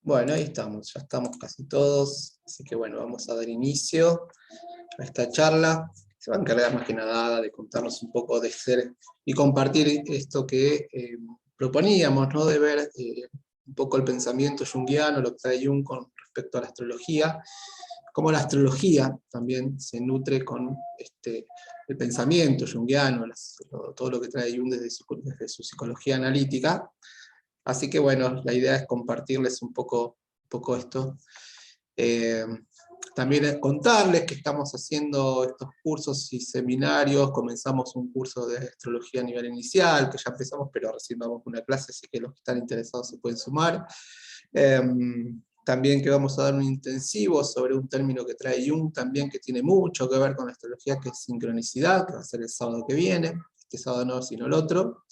Bueno, ahí estamos, ya estamos casi todos, así que bueno, vamos a dar inicio a esta charla. Se va a encargar más que nada de contarnos un poco de ser y compartir esto que proponíamos, ¿no? De ver un poco el pensamiento junguiano, lo que trae Jung con respecto a la astrología, cómo la astrología también se nutre con el pensamiento junguiano, todo lo que trae Jung desde su psicología analítica. Así que bueno, la idea es compartirles un poco esto. También contarles que estamos haciendo estos cursos y seminarios. Comenzamos un curso de astrología a nivel inicial, que ya empezamos, pero recién vamos a una clase, así que los que están interesados se pueden sumar. También que vamos a dar un intensivo sobre un término que trae Jung también, que tiene mucho que ver con la astrología, que es sincronicidad, que va a ser el sábado que viene. Este sábado no, sino el otro.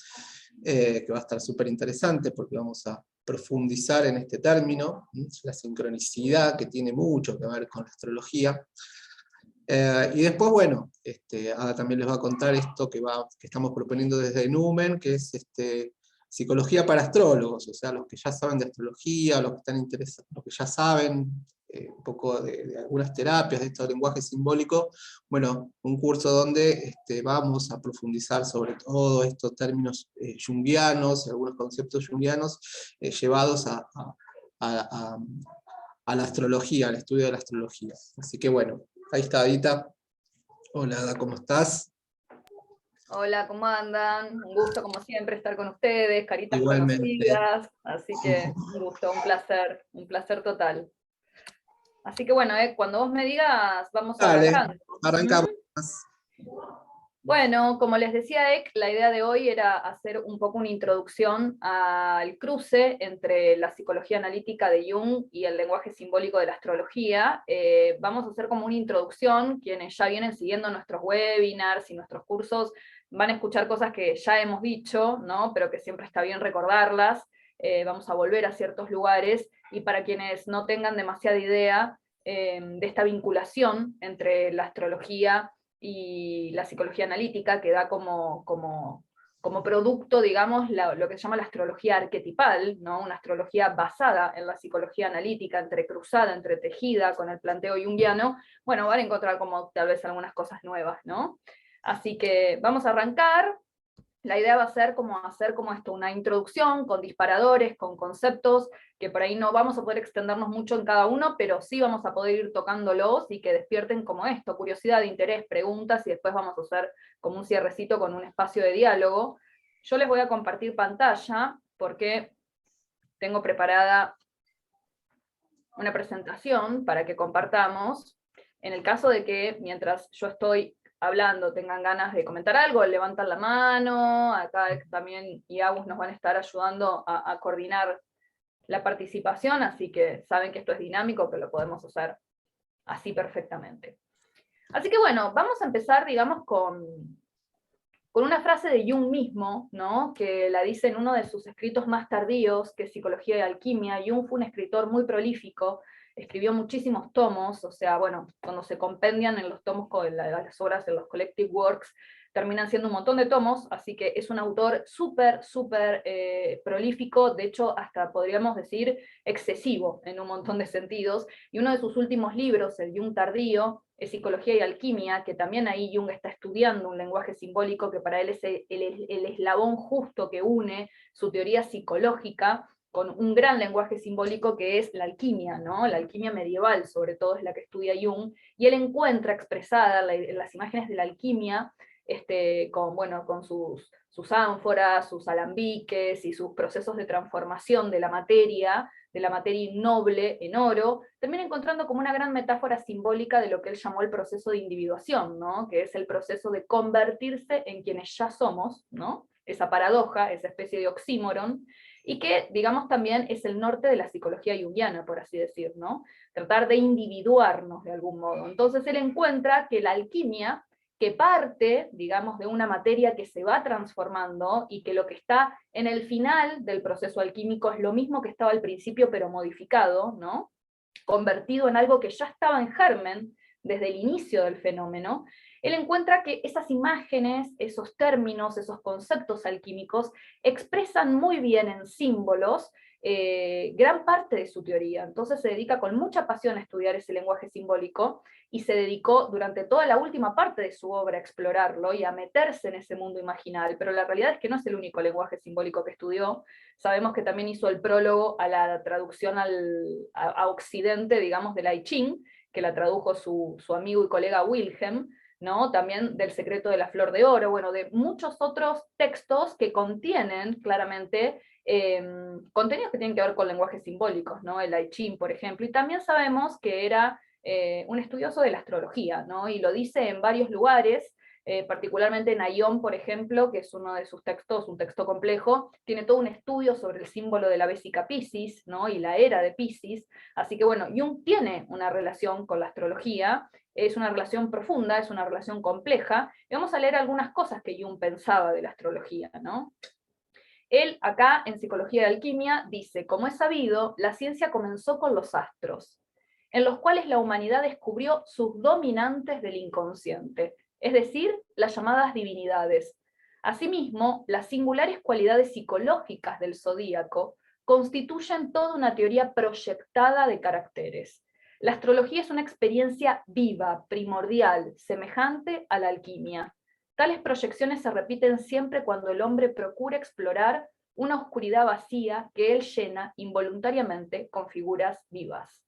Que va a estar súper interesante porque vamos a profundizar en este término, la sincronicidad, que tiene mucho que ver con la astrología. Y después, bueno, Ada también les va a contar esto que estamos proponiendo desde Numen, que es psicología para astrólogos, o sea, los que ya saben de astrología, los que están interesados, los que ya saben un poco de algunas terapias, de estos lenguajes simbólicos. Bueno, un curso donde vamos a profundizar sobre todo estos términos junguianos, algunos conceptos junguianos llevados a- a la astrología, al estudio de la astrología. Así que bueno, ahí está Adita. Hola Ada, ¿cómo estás? Hola, ¿cómo andan? Un gusto como siempre estar con ustedes, caritas Igualmente. conocidas, así que un gusto, un placer total. Así que bueno, cuando vos me digas, vamos Dale, arrancando. arrancamos. ¿Mm? Bueno, como les decía la idea de hoy era hacer un poco una introducción al cruce entre la psicología analítica de Jung y el lenguaje simbólico de la astrología. Vamos a hacer como una introducción. Quienes ya vienen siguiendo nuestros webinars y nuestros cursos van a escuchar cosas que ya hemos dicho, ¿no? Pero que siempre está bien recordarlas. Vamos a volver a ciertos lugares, y para quienes no tengan demasiada idea de esta vinculación entre la astrología y la psicología analítica, que da como producto, digamos, lo que se llama la astrología arquetipal, ¿no? Una astrología basada en la psicología analítica, entrecruzada, entretejida con el planteo junguiano. Bueno, van a encontrar como tal vez algunas cosas nuevas, ¿no? Así que vamos a arrancar. La idea va a ser como hacer como esto, una introducción con disparadores, con conceptos, que por ahí no vamos a poder extendernos mucho en cada uno, pero sí vamos a poder ir tocándolos y que despierten como esto, curiosidad, interés, preguntas, y después vamos a hacer como un cierrecito con un espacio de diálogo. Yo les voy a compartir pantalla porque tengo preparada una presentación para que compartamos. En el caso de que mientras yo estoy hablando tengan ganas de comentar algo, levantan la mano. Acá también Agus nos van a estar ayudando a coordinar la participación, así que saben que esto es dinámico, que lo podemos hacer así perfectamente. Así que bueno, vamos a empezar, digamos, con una frase de Jung mismo, ¿no? Que la dice en uno de sus escritos más tardíos, que es Psicología y Alquimia. Jung fue un escritor muy prolífico, escribió muchísimos tomos, o sea, bueno, cuando se compendian en los tomos, con las obras, en los collective works, terminan siendo un montón de tomos, así que es un autor súper prolífico, de hecho hasta podríamos decir excesivo en un montón de sentidos, y uno de sus últimos libros, el Jung tardío, es Psicología y Alquimia, que también ahí Jung está estudiando un lenguaje simbólico que para él es el eslabón justo que une su teoría psicológica con un gran lenguaje simbólico que es la alquimia, ¿no? La alquimia medieval, sobre todo, es la que estudia Jung, y él encuentra expresada las imágenes de la alquimia con sus ánforas, sus alambiques y sus procesos de transformación de la materia innoble en oro, termina encontrando como una gran metáfora simbólica de lo que él llamó el proceso de individuación, ¿no? Que es el proceso de convertirse en quienes ya somos, ¿no? Esa paradoja, esa especie de oxímoron, y que, digamos, también es el norte de la psicología junguiana, por así decir, ¿no? Tratar de individuarnos de algún modo. Entonces él encuentra que la alquimia, que parte, digamos, de una materia que se va transformando y que lo que está en el final del proceso alquímico es lo mismo que estaba al principio, pero modificado, ¿no? Convertido en algo que ya estaba en germen desde el inicio del fenómeno, él encuentra que esas imágenes, esos términos, esos conceptos alquímicos, expresan muy bien en símbolos gran parte de su teoría. Entonces se dedica con mucha pasión a estudiar ese lenguaje simbólico, y se dedicó durante toda la última parte de su obra a explorarlo y a meterse en ese mundo imaginal, pero la realidad es que no es el único lenguaje simbólico que estudió. Sabemos que también hizo el prólogo a la traducción a Occidente, digamos, del I Ching, que la tradujo su amigo y colega Wilhelm, ¿no? También del Secreto de la Flor de Oro, bueno, de muchos otros textos que contienen claramente contenidos que tienen que ver con lenguajes simbólicos, ¿no? El I Ching, por ejemplo, y también sabemos que era un estudioso de la astrología, ¿no? Y lo dice en varios lugares, particularmente en Aion, por ejemplo, que es uno de sus textos, un texto complejo, tiene todo un estudio sobre el símbolo de la Vésica Piscis, ¿no? Y la era de Piscis, así que bueno, Jung tiene una relación con la astrología, es una relación profunda, es una relación compleja, y vamos a leer algunas cosas que Jung pensaba de la astrología, ¿no? Él acá en Psicología de Alquimia dice: como es sabido, la ciencia comenzó con los astros, en los cuales la humanidad descubrió sus dominantes del inconsciente, es decir, las llamadas divinidades. Asimismo, las singulares cualidades psicológicas del zodíaco constituyen toda una teoría proyectada de caracteres. La astrología es una experiencia viva, primordial, semejante a la alquimia. Tales proyecciones se repiten siempre cuando el hombre procura explorar una oscuridad vacía que él llena involuntariamente con figuras vivas.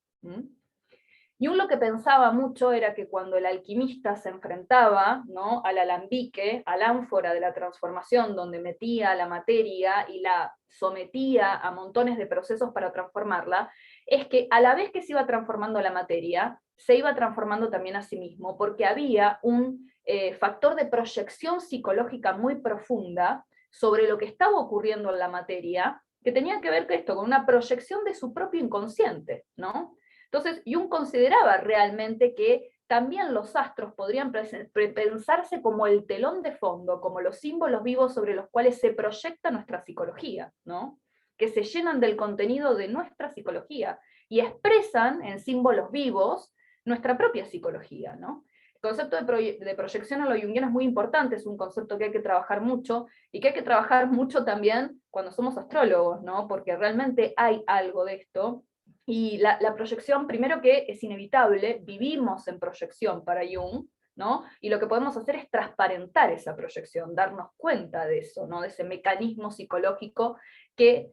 Jung lo que pensaba mucho era que cuando el alquimista se enfrentaba, ¿no?, al alambique, al ánfora de la transformación, donde metía la materia y la sometía a montones de procesos para transformarla, es que a la vez que se iba transformando la materia, se iba transformando también a sí mismo, porque había un factor de proyección psicológica muy profunda sobre lo que estaba ocurriendo en la materia, que tenía que ver con esto, con una proyección de su propio inconsciente, ¿no? Entonces, Jung consideraba realmente que también los astros podrían pensarse como el telón de fondo, como los símbolos vivos sobre los cuales se proyecta nuestra psicología, ¿no? Que se llenan del contenido de nuestra psicología y expresan en símbolos vivos nuestra propia psicología, ¿no? El concepto de proyección a lo junguiano es muy importante, es un concepto que hay que trabajar mucho, y que hay que trabajar mucho también cuando somos astrólogos, ¿no? Porque realmente hay algo de esto. Y la proyección, primero que es inevitable, vivimos en proyección para Jung, ¿no? Y lo que podemos hacer es transparentar esa proyección, darnos cuenta de eso, ¿no? De ese mecanismo psicológico que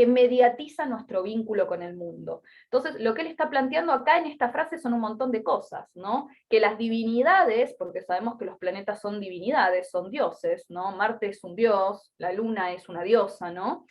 mediatiza nuestro vínculo con el mundo. Entonces, lo que él está planteando acá en esta frase son un montón de cosas, ¿no? Que las divinidades, porque sabemos que los planetas son divinidades, son dioses, ¿no? Marte es un dios, la luna es una diosa, ¿no?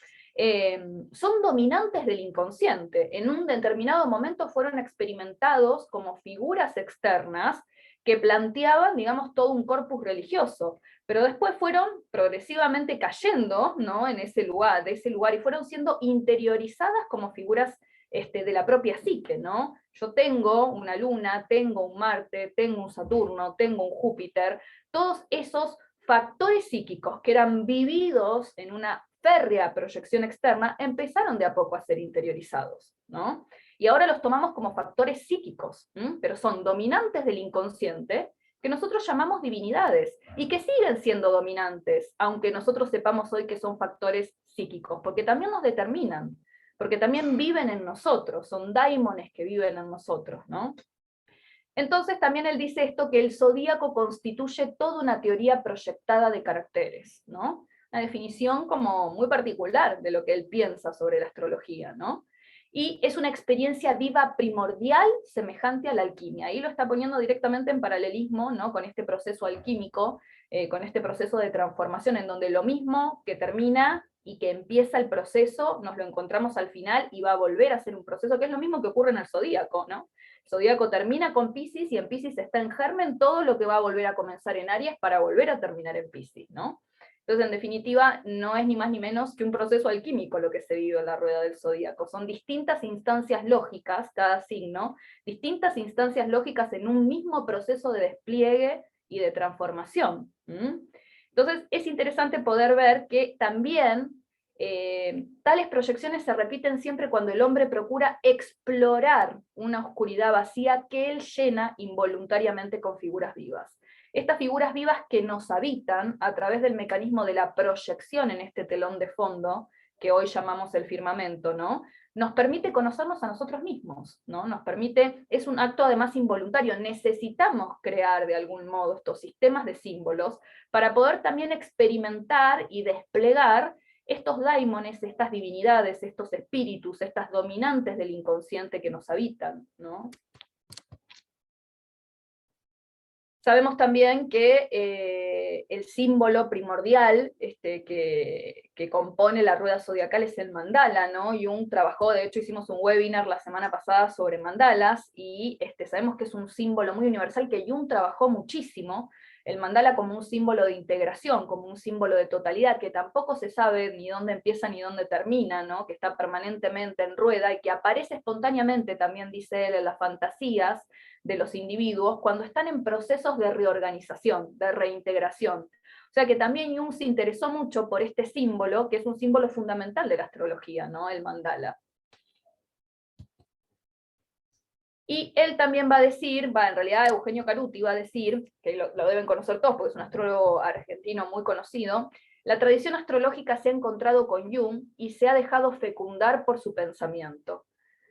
Son dominantes del inconsciente. En un determinado momento fueron experimentados como figuras externas que planteaban, digamos, todo un corpus religioso, pero después fueron progresivamente cayendo, ¿no?, en ese lugar, y fueron siendo interiorizadas como figuras de la propia psique, ¿no? Yo tengo una luna, tengo un Marte, tengo un Saturno, tengo un Júpiter, todos esos factores psíquicos que eran vividos en una férrea proyección externa, empezaron de a poco a ser interiorizados, ¿no? Y ahora los tomamos como factores psíquicos, pero son dominantes del inconsciente, que nosotros llamamos divinidades, y que siguen siendo dominantes, aunque nosotros sepamos hoy que son factores psíquicos, porque también nos determinan, porque también viven en nosotros, son daimones que viven en nosotros, ¿no? Entonces también él dice esto, que el zodíaco constituye toda una teoría proyectada de caracteres, ¿no? Una definición como muy particular de lo que él piensa sobre la astrología, ¿no? Y es una experiencia viva primordial semejante a la alquimia. Ahí lo está poniendo directamente en paralelismo, ¿no?, con este proceso alquímico, con este proceso de transformación, en donde lo mismo que termina y que empieza el proceso, nos lo encontramos al final y va a volver a ser un proceso, que es lo mismo que ocurre en el zodíaco, ¿no? El zodíaco termina con Piscis, y en Piscis está en germen todo lo que va a volver a comenzar en Aries para volver a terminar en Piscis, ¿no? Entonces, en definitiva, no es ni más ni menos que un proceso alquímico lo que se vive en la rueda del zodíaco. Son distintas instancias lógicas, cada signo, distintas instancias lógicas en un mismo proceso de despliegue y de transformación. Entonces, es interesante poder ver que también tales proyecciones se repiten siempre cuando el hombre procura explorar una oscuridad vacía que él llena involuntariamente con figuras vivas. Estas figuras vivas que nos habitan a través del mecanismo de la proyección en este telón de fondo, que hoy llamamos el firmamento, ¿no? Nos permite conocernos a nosotros mismos, ¿no? Nos permite, es un acto además involuntario, necesitamos crear de algún modo estos sistemas de símbolos para poder también experimentar y desplegar estos daimones, estas divinidades, estos espíritus, estas dominantes del inconsciente que nos habitan, ¿no? Sabemos también que el símbolo primordial que compone la rueda zodiacal es el mandala, ¿no? Jung trabajó, de hecho hicimos un webinar la semana pasada sobre mandalas, y sabemos que es un símbolo muy universal que Jung trabajó muchísimo, el mandala como un símbolo de integración, como un símbolo de totalidad, que tampoco se sabe ni dónde empieza ni dónde termina, ¿no? Que está permanentemente en rueda, y que aparece espontáneamente, también dice él, en las fantasías de los individuos cuando están en procesos de reorganización, de reintegración. O sea que también Jung se interesó mucho por este símbolo, que es un símbolo fundamental de la astrología, ¿no? El mandala. Y él también va a decir, en realidad Eugenio Caruti va a decir, que lo deben conocer todos porque es un astrólogo argentino muy conocido, la tradición astrológica se ha encontrado con Jung y se ha dejado fecundar por su pensamiento.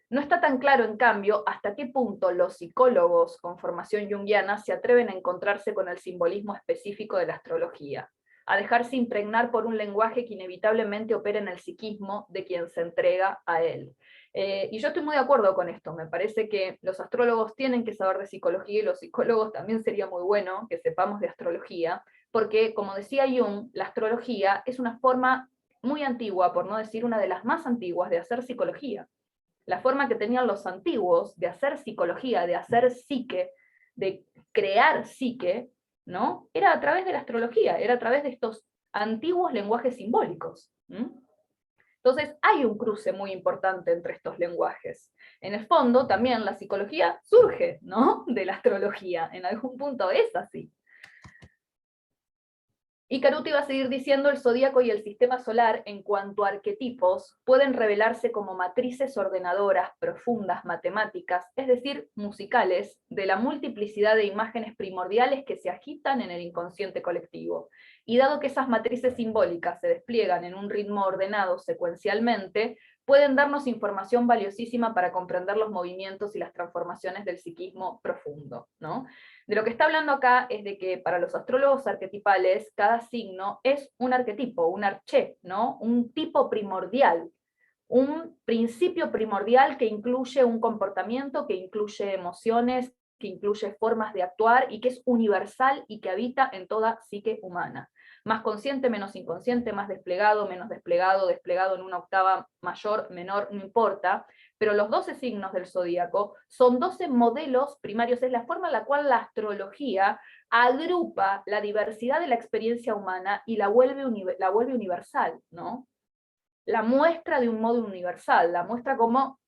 No está tan claro, en cambio, hasta qué punto los psicólogos con formación junguiana se atreven a encontrarse con el simbolismo específico de la astrología, a dejarse impregnar por un lenguaje que inevitablemente opera en el psiquismo de quien se entrega a él. Y yo estoy muy de acuerdo con esto, me parece que los astrólogos tienen que saber de psicología, y los psicólogos también sería muy bueno que sepamos de astrología, porque, como decía Jung, la astrología es una forma muy antigua, por no decir una de las más antiguas, de hacer psicología. La forma que tenían los antiguos de hacer psicología, de hacer psique, de crear psique, ¿no? Era a través de la astrología, era a través de estos antiguos lenguajes simbólicos. Entonces hay un cruce muy importante entre estos lenguajes. En el fondo también la psicología surge, ¿no?, de la astrología, en algún punto es así. Y Caruti va a seguir diciendo: el zodíaco y el sistema solar, en cuanto a arquetipos, pueden revelarse como matrices ordenadoras, profundas, matemáticas, es decir, musicales, de la multiplicidad de imágenes primordiales que se agitan en el inconsciente colectivo. Y dado que esas matrices simbólicas se despliegan en un ritmo ordenado secuencialmente, pueden darnos información valiosísima para comprender los movimientos y las transformaciones del psiquismo profundo, ¿no? De lo que está hablando acá es de que para los astrólogos arquetipales, cada signo es un arquetipo, un arché, ¿no? Un tipo primordial, un principio primordial que incluye un comportamiento, que incluye emociones, que incluye formas de actuar, y que es universal y que habita en toda psique humana. Más consciente, menos inconsciente, más desplegado, menos desplegado, desplegado en una octava mayor, menor, no importa, pero los 12 signos del zodíaco son 12 modelos primarios, es la forma en la cual la astrología agrupa la diversidad de la experiencia humana y la vuelve universal, ¿no? La muestra de un modo universal, la muestra como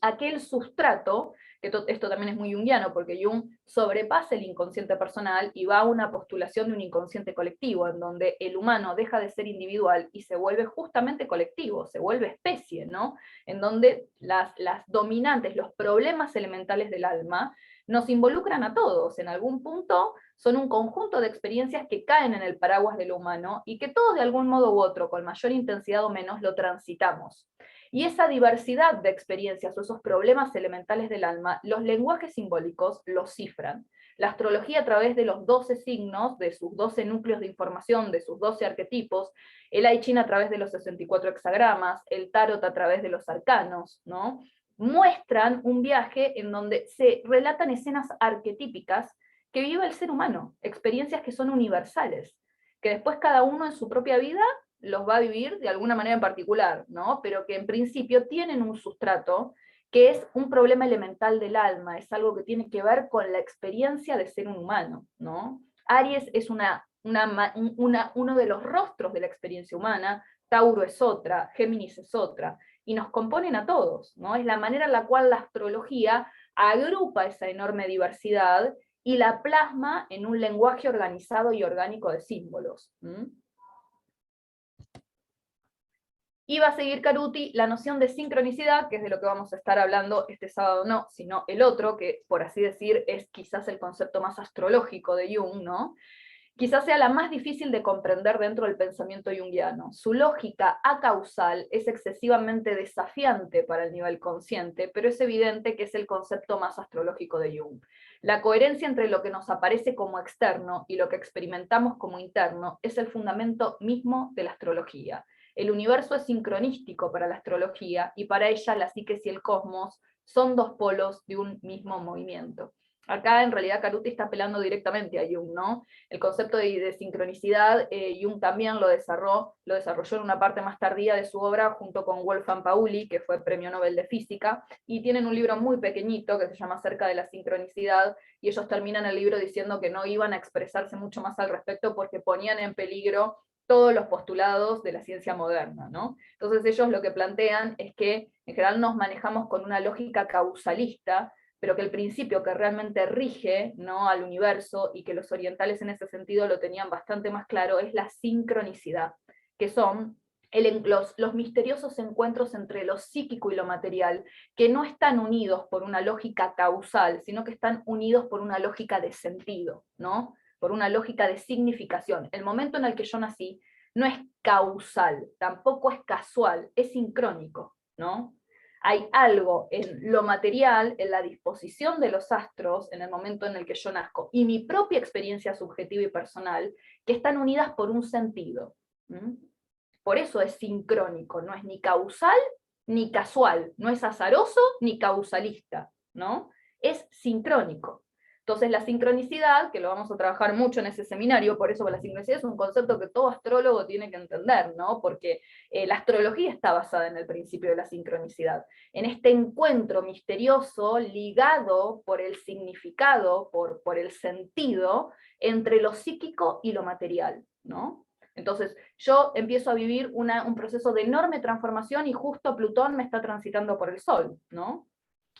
aquel sustrato, que esto también es muy junguiano, porque Jung sobrepasa el inconsciente personal y va a una postulación de un inconsciente colectivo, en donde el humano deja de ser individual y se vuelve justamente colectivo, se vuelve especie, ¿no? En donde las dominantes, los problemas elementales del alma, nos involucran a todos, en algún punto son un conjunto de experiencias que caen en el paraguas de lo humano, y que todos de algún modo u otro, con mayor intensidad o menos, lo transitamos. Y esa diversidad de experiencias o esos problemas elementales del alma, los lenguajes simbólicos los cifran. La astrología, a través de los 12 signos, de sus 12 núcleos de información, de sus 12 arquetipos, el I Ching a través de los 64 hexagramas, el tarot a través de los arcanos, ¿no?, muestran un viaje en donde se relatan escenas arquetípicas que vive el ser humano, experiencias que son universales, que después cada uno en su propia vida los va a vivir de alguna manera en particular, ¿no?, pero que en principio tienen un sustrato que es un problema elemental del alma, es algo que tiene que ver con la experiencia de ser un humano, ¿no? Aries es uno de los rostros de la experiencia humana, Tauro es otra, Géminis es otra, y nos componen a todos, ¿no? Es la manera en la cual la astrología agrupa esa enorme diversidad y la plasma en un lenguaje organizado y orgánico de símbolos. Y va a seguir Caruti la noción de sincronicidad, que es de lo que vamos a estar hablando este sábado, no, sino el otro, que por así decir es quizás el concepto más astrológico de Jung, ¿no? Quizás sea la más difícil de comprender dentro del pensamiento junguiano. Su lógica acausal es excesivamente desafiante para el nivel consciente, pero es evidente que es el concepto más astrológico de Jung. La coherencia entre lo que nos aparece como externo y lo que experimentamos como interno es el fundamento mismo de la astrología. El universo es sincronístico para la astrología, y para ella la psique y el cosmos son dos polos de un mismo movimiento. Acá en realidad Caruti está apelando directamente a Jung, ¿no? El concepto de sincronicidad, Jung también lo desarrolló en una parte más tardía de su obra junto con Wolfgang Pauli, que fue premio Nobel de Física, y tienen un libro muy pequeñito que se llama Acerca de la sincronicidad, y ellos terminan el libro diciendo que no iban a expresarse mucho más al respecto porque ponían en peligro todos los postulados de la ciencia moderna, ¿no? Entonces ellos lo que plantean es que en general nos manejamos con una lógica causalista, pero que el principio que realmente rige, ¿no?, al universo, y que los orientales en ese sentido lo tenían bastante más claro, es la sincronicidad, que son los misteriosos encuentros entre lo psíquico y lo material, que no están unidos por una lógica causal, sino que están unidos por una lógica de sentido, ¿no?, por una lógica de significación. El momento en el que yo nací no es causal, tampoco es casual, es sincrónico, ¿no? Hay algo en lo material, en la disposición de los astros, en el momento en el que yo nazco, y mi propia experiencia subjetiva y personal, que están unidas por un sentido. Por eso es sincrónico, no es ni causal ni casual, no es azaroso ni causalista, ¿no? Es sincrónico. Entonces la sincronicidad, que lo vamos a trabajar mucho en ese seminario, por eso la sincronicidad es un concepto que todo astrólogo tiene que entender, ¿no? Porque la astrología está basada en el principio de la sincronicidad, en este encuentro misterioso ligado por el significado, por el sentido, entre lo psíquico y lo material, ¿no? Entonces yo empiezo a vivir un proceso de enorme transformación y justo Plutón me está transitando por el Sol, ¿no?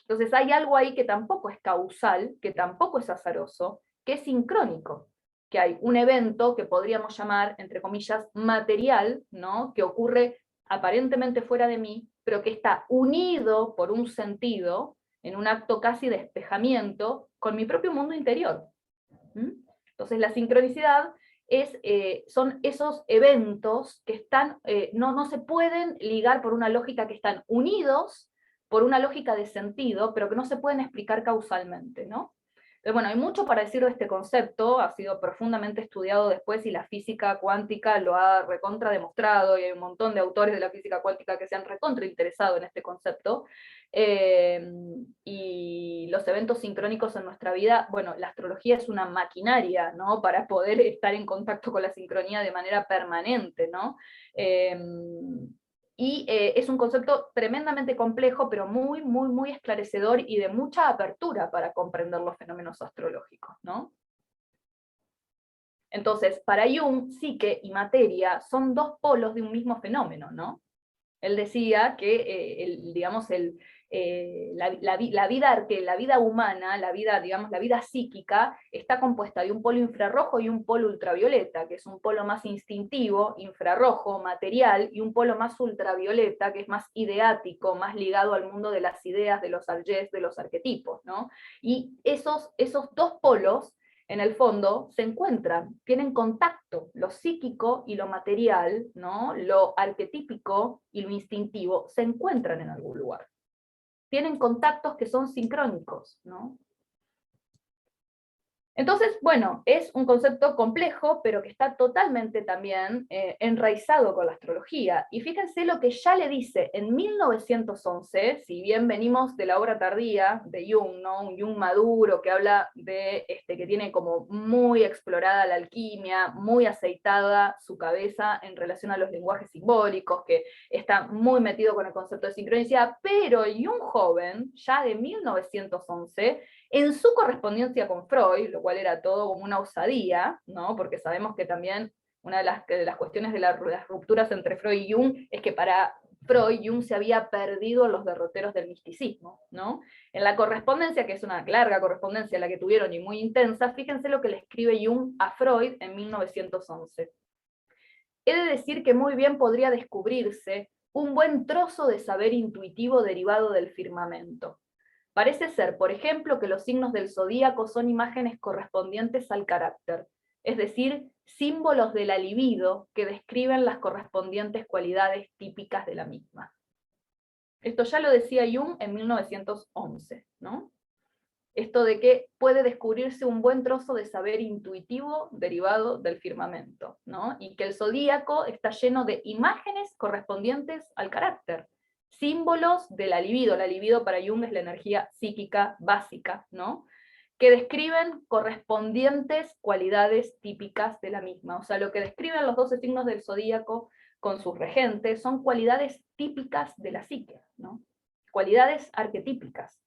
Entonces hay algo ahí que tampoco es causal, que tampoco es azaroso, que es sincrónico, que hay un evento que podríamos llamar, entre comillas, material, ¿no?, que ocurre aparentemente fuera de mí, pero que está unido por un sentido, en un acto casi de espejamiento, con mi propio mundo interior. Entonces la sincronicidad son esos eventos que están, no se pueden ligar por una lógica, que están unidos por una lógica de sentido, pero que no se pueden explicar causalmente, ¿no? Entonces, bueno, hay mucho para decir de este concepto, ha sido profundamente estudiado después, y la física cuántica lo ha recontra demostrado, y hay un montón de autores de la física cuántica que se han recontra interesado en este concepto, y los eventos sincrónicos en nuestra vida, bueno, la astrología es una maquinaria, ¿no?, para poder estar en contacto con la sincronía de manera permanente, ¿no? Es un concepto tremendamente complejo, pero muy, muy, muy esclarecedor y de mucha apertura para comprender los fenómenos astrológicos, ¿no? Entonces, para Jung, psique y materia son dos polos de un mismo fenómeno, ¿no? Él decía que, la vida humana, la vida psíquica, está compuesta de un polo infrarrojo y un polo ultravioleta, que es un polo más instintivo, infrarrojo, material, y un polo más ultravioleta, que es más ideático, más ligado al mundo de las ideas, de los arjés, de los arquetipos, ¿no? Y esos dos polos, en el fondo, se encuentran, tienen contacto, lo psíquico y lo material, ¿no?, lo arquetípico y lo instintivo, se encuentran en algún lugar. Tienen contactos que son sincrónicos, ¿no? Entonces, bueno, es un concepto complejo, pero que está totalmente también enraizado con la astrología. Y fíjense lo que ya le dice en 1911, si bien venimos de la obra tardía de Jung, ¿no?, un Jung maduro que habla de, que tiene como muy explorada la alquimia, muy aceitada su cabeza en relación a los lenguajes simbólicos, que está muy metido con el concepto de sincronicidad, pero Jung joven, ya de 1911, en su correspondencia con Freud, lo cual era todo como una osadía, ¿no?, porque sabemos que también una de las cuestiones de las rupturas entre Freud y Jung es que para Freud, Jung se había perdido en los derroteros del misticismo, ¿no? En la correspondencia, que es una larga correspondencia la que tuvieron y muy intensa, fíjense lo que le escribe Jung a Freud en 1911. He de decir que muy bien podría descubrirse un buen trozo de saber intuitivo derivado del firmamento. Parece ser, por ejemplo, que los signos del zodíaco son imágenes correspondientes al carácter, es decir, símbolos de la libido que describen las correspondientes cualidades típicas de la misma. Esto ya lo decía Jung en 1911, ¿no? Esto de que puede descubrirse un buen trozo de saber intuitivo derivado del firmamento, ¿no? Y que el zodíaco está lleno de imágenes correspondientes al carácter, símbolos de la libido para Jung es la energía psíquica básica, ¿no? Que describen correspondientes cualidades típicas de la misma. O sea, lo que describen los 12 signos del zodíaco con sus regentes son cualidades típicas de la psique, ¿no? Cualidades arquetípicas,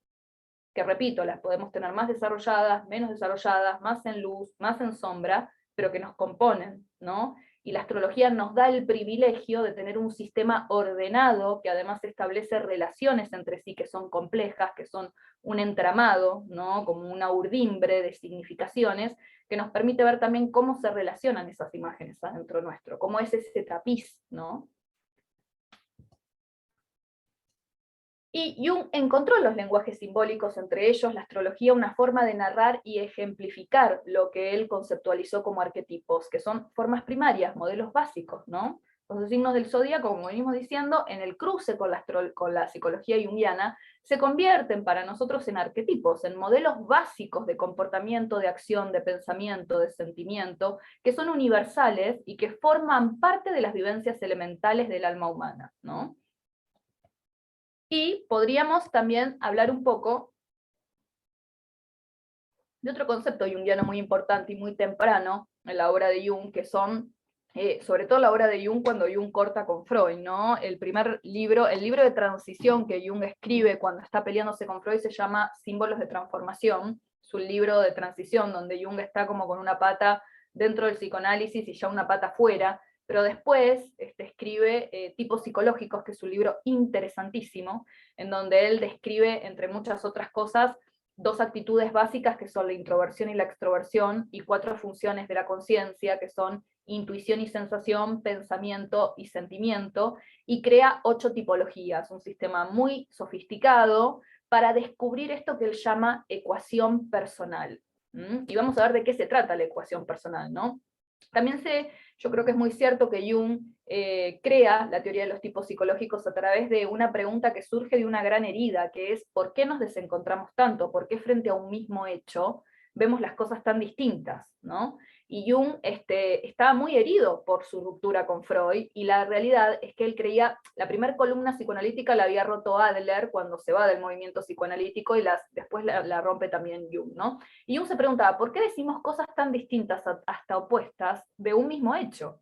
que repito, las podemos tener más desarrolladas, menos desarrolladas, más en luz, más en sombra, pero que nos componen, ¿no? Y la astrología nos da el privilegio de tener un sistema ordenado, que además establece relaciones entre sí que son complejas, que son un entramado, ¿no? Como una urdimbre de significaciones, que nos permite ver también cómo se relacionan esas imágenes adentro nuestro, cómo es ese tapiz, ¿no? Y Jung encontró en los lenguajes simbólicos, entre ellos la astrología, una forma de narrar y ejemplificar lo que él conceptualizó como arquetipos, que son formas primarias, modelos básicos, ¿no? Los signos del zodíaco, como venimos diciendo, en el cruce con la psicología junguiana, se convierten para nosotros en arquetipos, en modelos básicos de comportamiento, de acción, de pensamiento, de sentimiento, que son universales y que forman parte de las vivencias elementales del alma humana, ¿no? Y podríamos también hablar un poco de otro concepto junguiano muy importante y muy temprano en la obra de Jung, que son, sobre todo la obra de Jung cuando Jung corta con Freud, ¿no? El primer libro, el libro de transición que Jung escribe cuando está peleándose con Freud se llama Símbolos de Transformación, es un libro de transición donde Jung está como con una pata dentro del psicoanálisis y ya una pata fuera, pero después escribe Tipos Psicológicos, que es un libro interesantísimo, en donde él describe, entre muchas otras cosas, dos actitudes básicas que son la introversión y la extroversión, y 4 funciones de la conciencia, que son intuición y sensación, pensamiento y sentimiento, y crea 8 tipologías, un sistema muy sofisticado para descubrir esto que él llama ecuación personal. Y vamos a ver de qué se trata la ecuación personal, ¿no? También yo creo que es muy cierto que Jung crea la teoría de los tipos psicológicos a través de una pregunta que surge de una gran herida, que es ¿por qué nos desencontramos tanto? ¿Por qué frente a un mismo hecho vemos las cosas tan distintas? ¿No? Y Jung estaba muy herido por su ruptura con Freud, y la realidad es que él creía, la primera columna psicoanalítica la había roto Adler cuando se va del movimiento psicoanalítico, y después la rompe también Jung, ¿no? Y Jung se preguntaba, ¿por qué decimos cosas tan distintas, hasta opuestas, de un mismo hecho?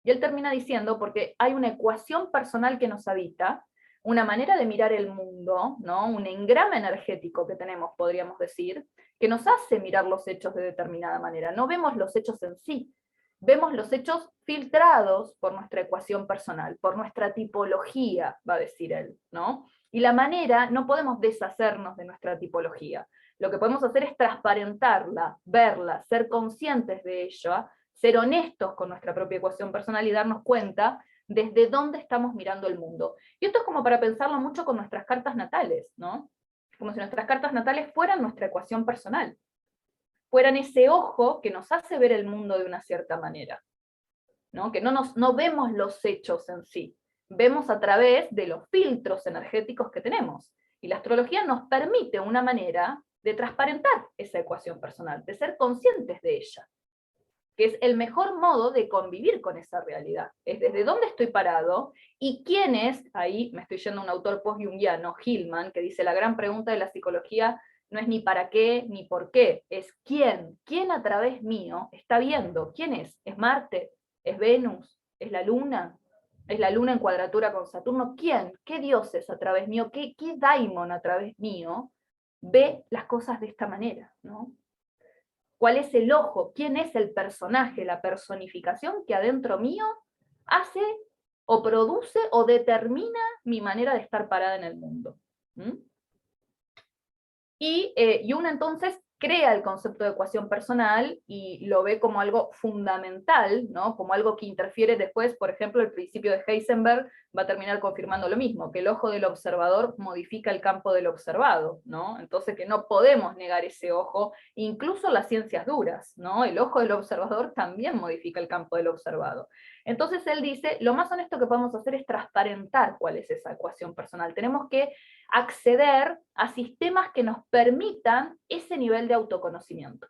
Y él termina diciendo, porque hay una ecuación personal que nos habita, una manera de mirar el mundo, ¿no? Un engrama energético que tenemos, podríamos decir, que nos hace mirar los hechos de determinada manera. No vemos los hechos en sí, vemos los hechos filtrados por nuestra ecuación personal, por nuestra tipología, va a decir él, ¿no? Y la manera, no podemos deshacernos de nuestra tipología. Lo que podemos hacer es transparentarla, verla, ser conscientes de ella, ser honestos con nuestra propia ecuación personal y darnos cuenta desde dónde estamos mirando el mundo. Y esto es como para pensarlo mucho con nuestras cartas natales, ¿no? Como si nuestras cartas natales fueran nuestra ecuación personal, fueran ese ojo que nos hace ver el mundo de una cierta manera, ¿no? Que no vemos los hechos en sí, vemos a través de los filtros energéticos que tenemos. Y la astrología nos permite una manera de transparentar esa ecuación personal, de ser conscientes de ella, que es el mejor modo de convivir con esa realidad. Es desde dónde estoy parado y quién es, ahí me estoy yendo a un autor post-jungiano, Hillman, que dice la gran pregunta de la psicología no es ni para qué ni por qué, es quién a través mío está viendo, quién es Marte, es Venus, es la Luna en cuadratura con Saturno, qué dioses a través mío, qué daimon a través mío ve las cosas de esta manera, ¿no? ¿Cuál es el ojo? ¿Quién es el personaje, la personificación que adentro mío hace o produce o determina mi manera de estar parada en el mundo? Y Jung entonces crea el concepto de ecuación personal y lo ve como algo fundamental, ¿no? Como algo que interfiere después, por ejemplo, el principio de Heisenberg va a terminar confirmando lo mismo, que el ojo del observador modifica el campo del observado, ¿no? Entonces que no podemos negar ese ojo, incluso las ciencias duras, ¿no? El ojo del observador también modifica el campo del observado. Entonces él dice, lo más honesto que podemos hacer es transparentar cuál es esa ecuación personal. Tenemos que acceder a sistemas que nos permitan ese nivel de autoconocimiento.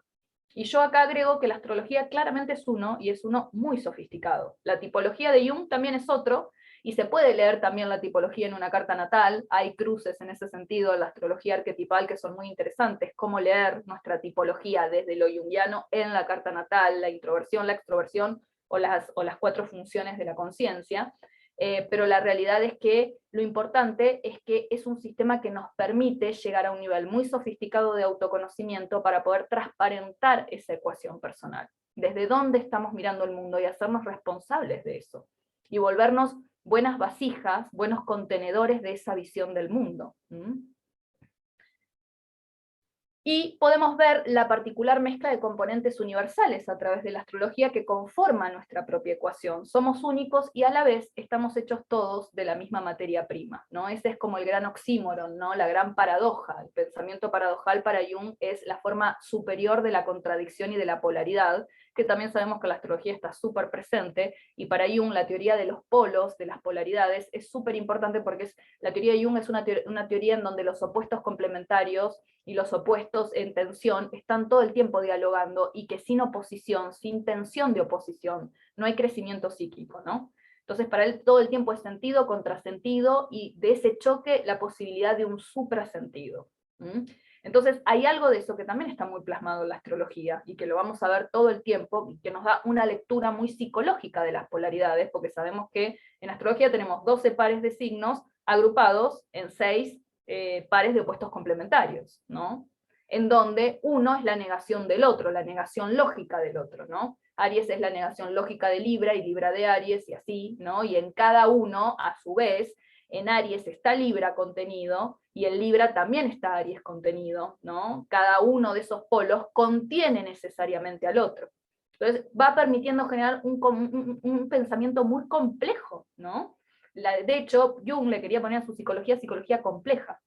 Y yo acá agrego que la astrología claramente es uno, y es uno muy sofisticado. La tipología de Jung también es otro, y se puede leer también la tipología en una carta natal, hay cruces en ese sentido, la astrología arquetipal, que son muy interesantes, cómo leer nuestra tipología desde lo jungiano en la carta natal, la introversión, la extroversión, o las 4 funciones de la conciencia. Pero la realidad es que lo importante es que es un sistema que nos permite llegar a un nivel muy sofisticado de autoconocimiento para poder transparentar esa ecuación personal, desde dónde estamos mirando el mundo y hacernos responsables de eso, y volvernos buenas vasijas, buenos contenedores de esa visión del mundo. Y podemos ver la particular mezcla de componentes universales a través de la astrología que conforma nuestra propia ecuación. Somos únicos y a la vez estamos hechos todos de la misma materia prima, ¿no? Ese es como el gran oxímoron, ¿no? La gran paradoja. El pensamiento paradojal para Jung es la forma superior de la contradicción y de la polaridad, que también sabemos que la astrología está súper presente, y para Jung la teoría de los polos, de las polaridades, es súper importante porque la teoría de Jung es una teoría en donde los opuestos complementarios y los opuestos en tensión están todo el tiempo dialogando, y que sin oposición, sin tensión de oposición, no hay crecimiento psíquico, ¿no? Entonces para él todo el tiempo es sentido, contrasentido, y de ese choque la posibilidad de un suprasentido. Entonces hay algo de eso que también está muy plasmado en la astrología, y que lo vamos a ver todo el tiempo, y que nos da una lectura muy psicológica de las polaridades, porque sabemos que en astrología tenemos 12 pares de signos agrupados en 6 pares de opuestos complementarios, ¿no? En donde uno es la negación del otro, la negación lógica del otro, ¿no? Aries es la negación lógica de Libra, y Libra de Aries, y así, ¿no? Y en cada uno, a su vez, en Aries está Libra contenido, y en Libra también está Aries contenido, ¿no? Cada uno de esos polos contiene necesariamente al otro. Entonces va permitiendo generar un pensamiento muy complejo, ¿no? De hecho, Jung le quería poner a su psicología compleja,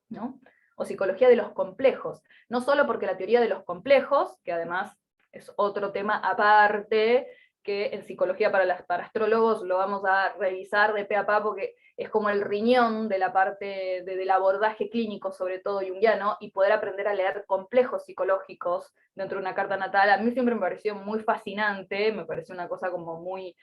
¿no? O psicología de los complejos. No solo porque la teoría de los complejos, que además es otro tema aparte, que en psicología para astrólogos lo vamos a revisar de pe a pa, porque es como el riñón de la parte del abordaje clínico, sobre todo junguiano, y poder aprender a leer complejos psicológicos dentro de una carta natal, a mí siempre me pareció muy fascinante, me pareció una cosa como muy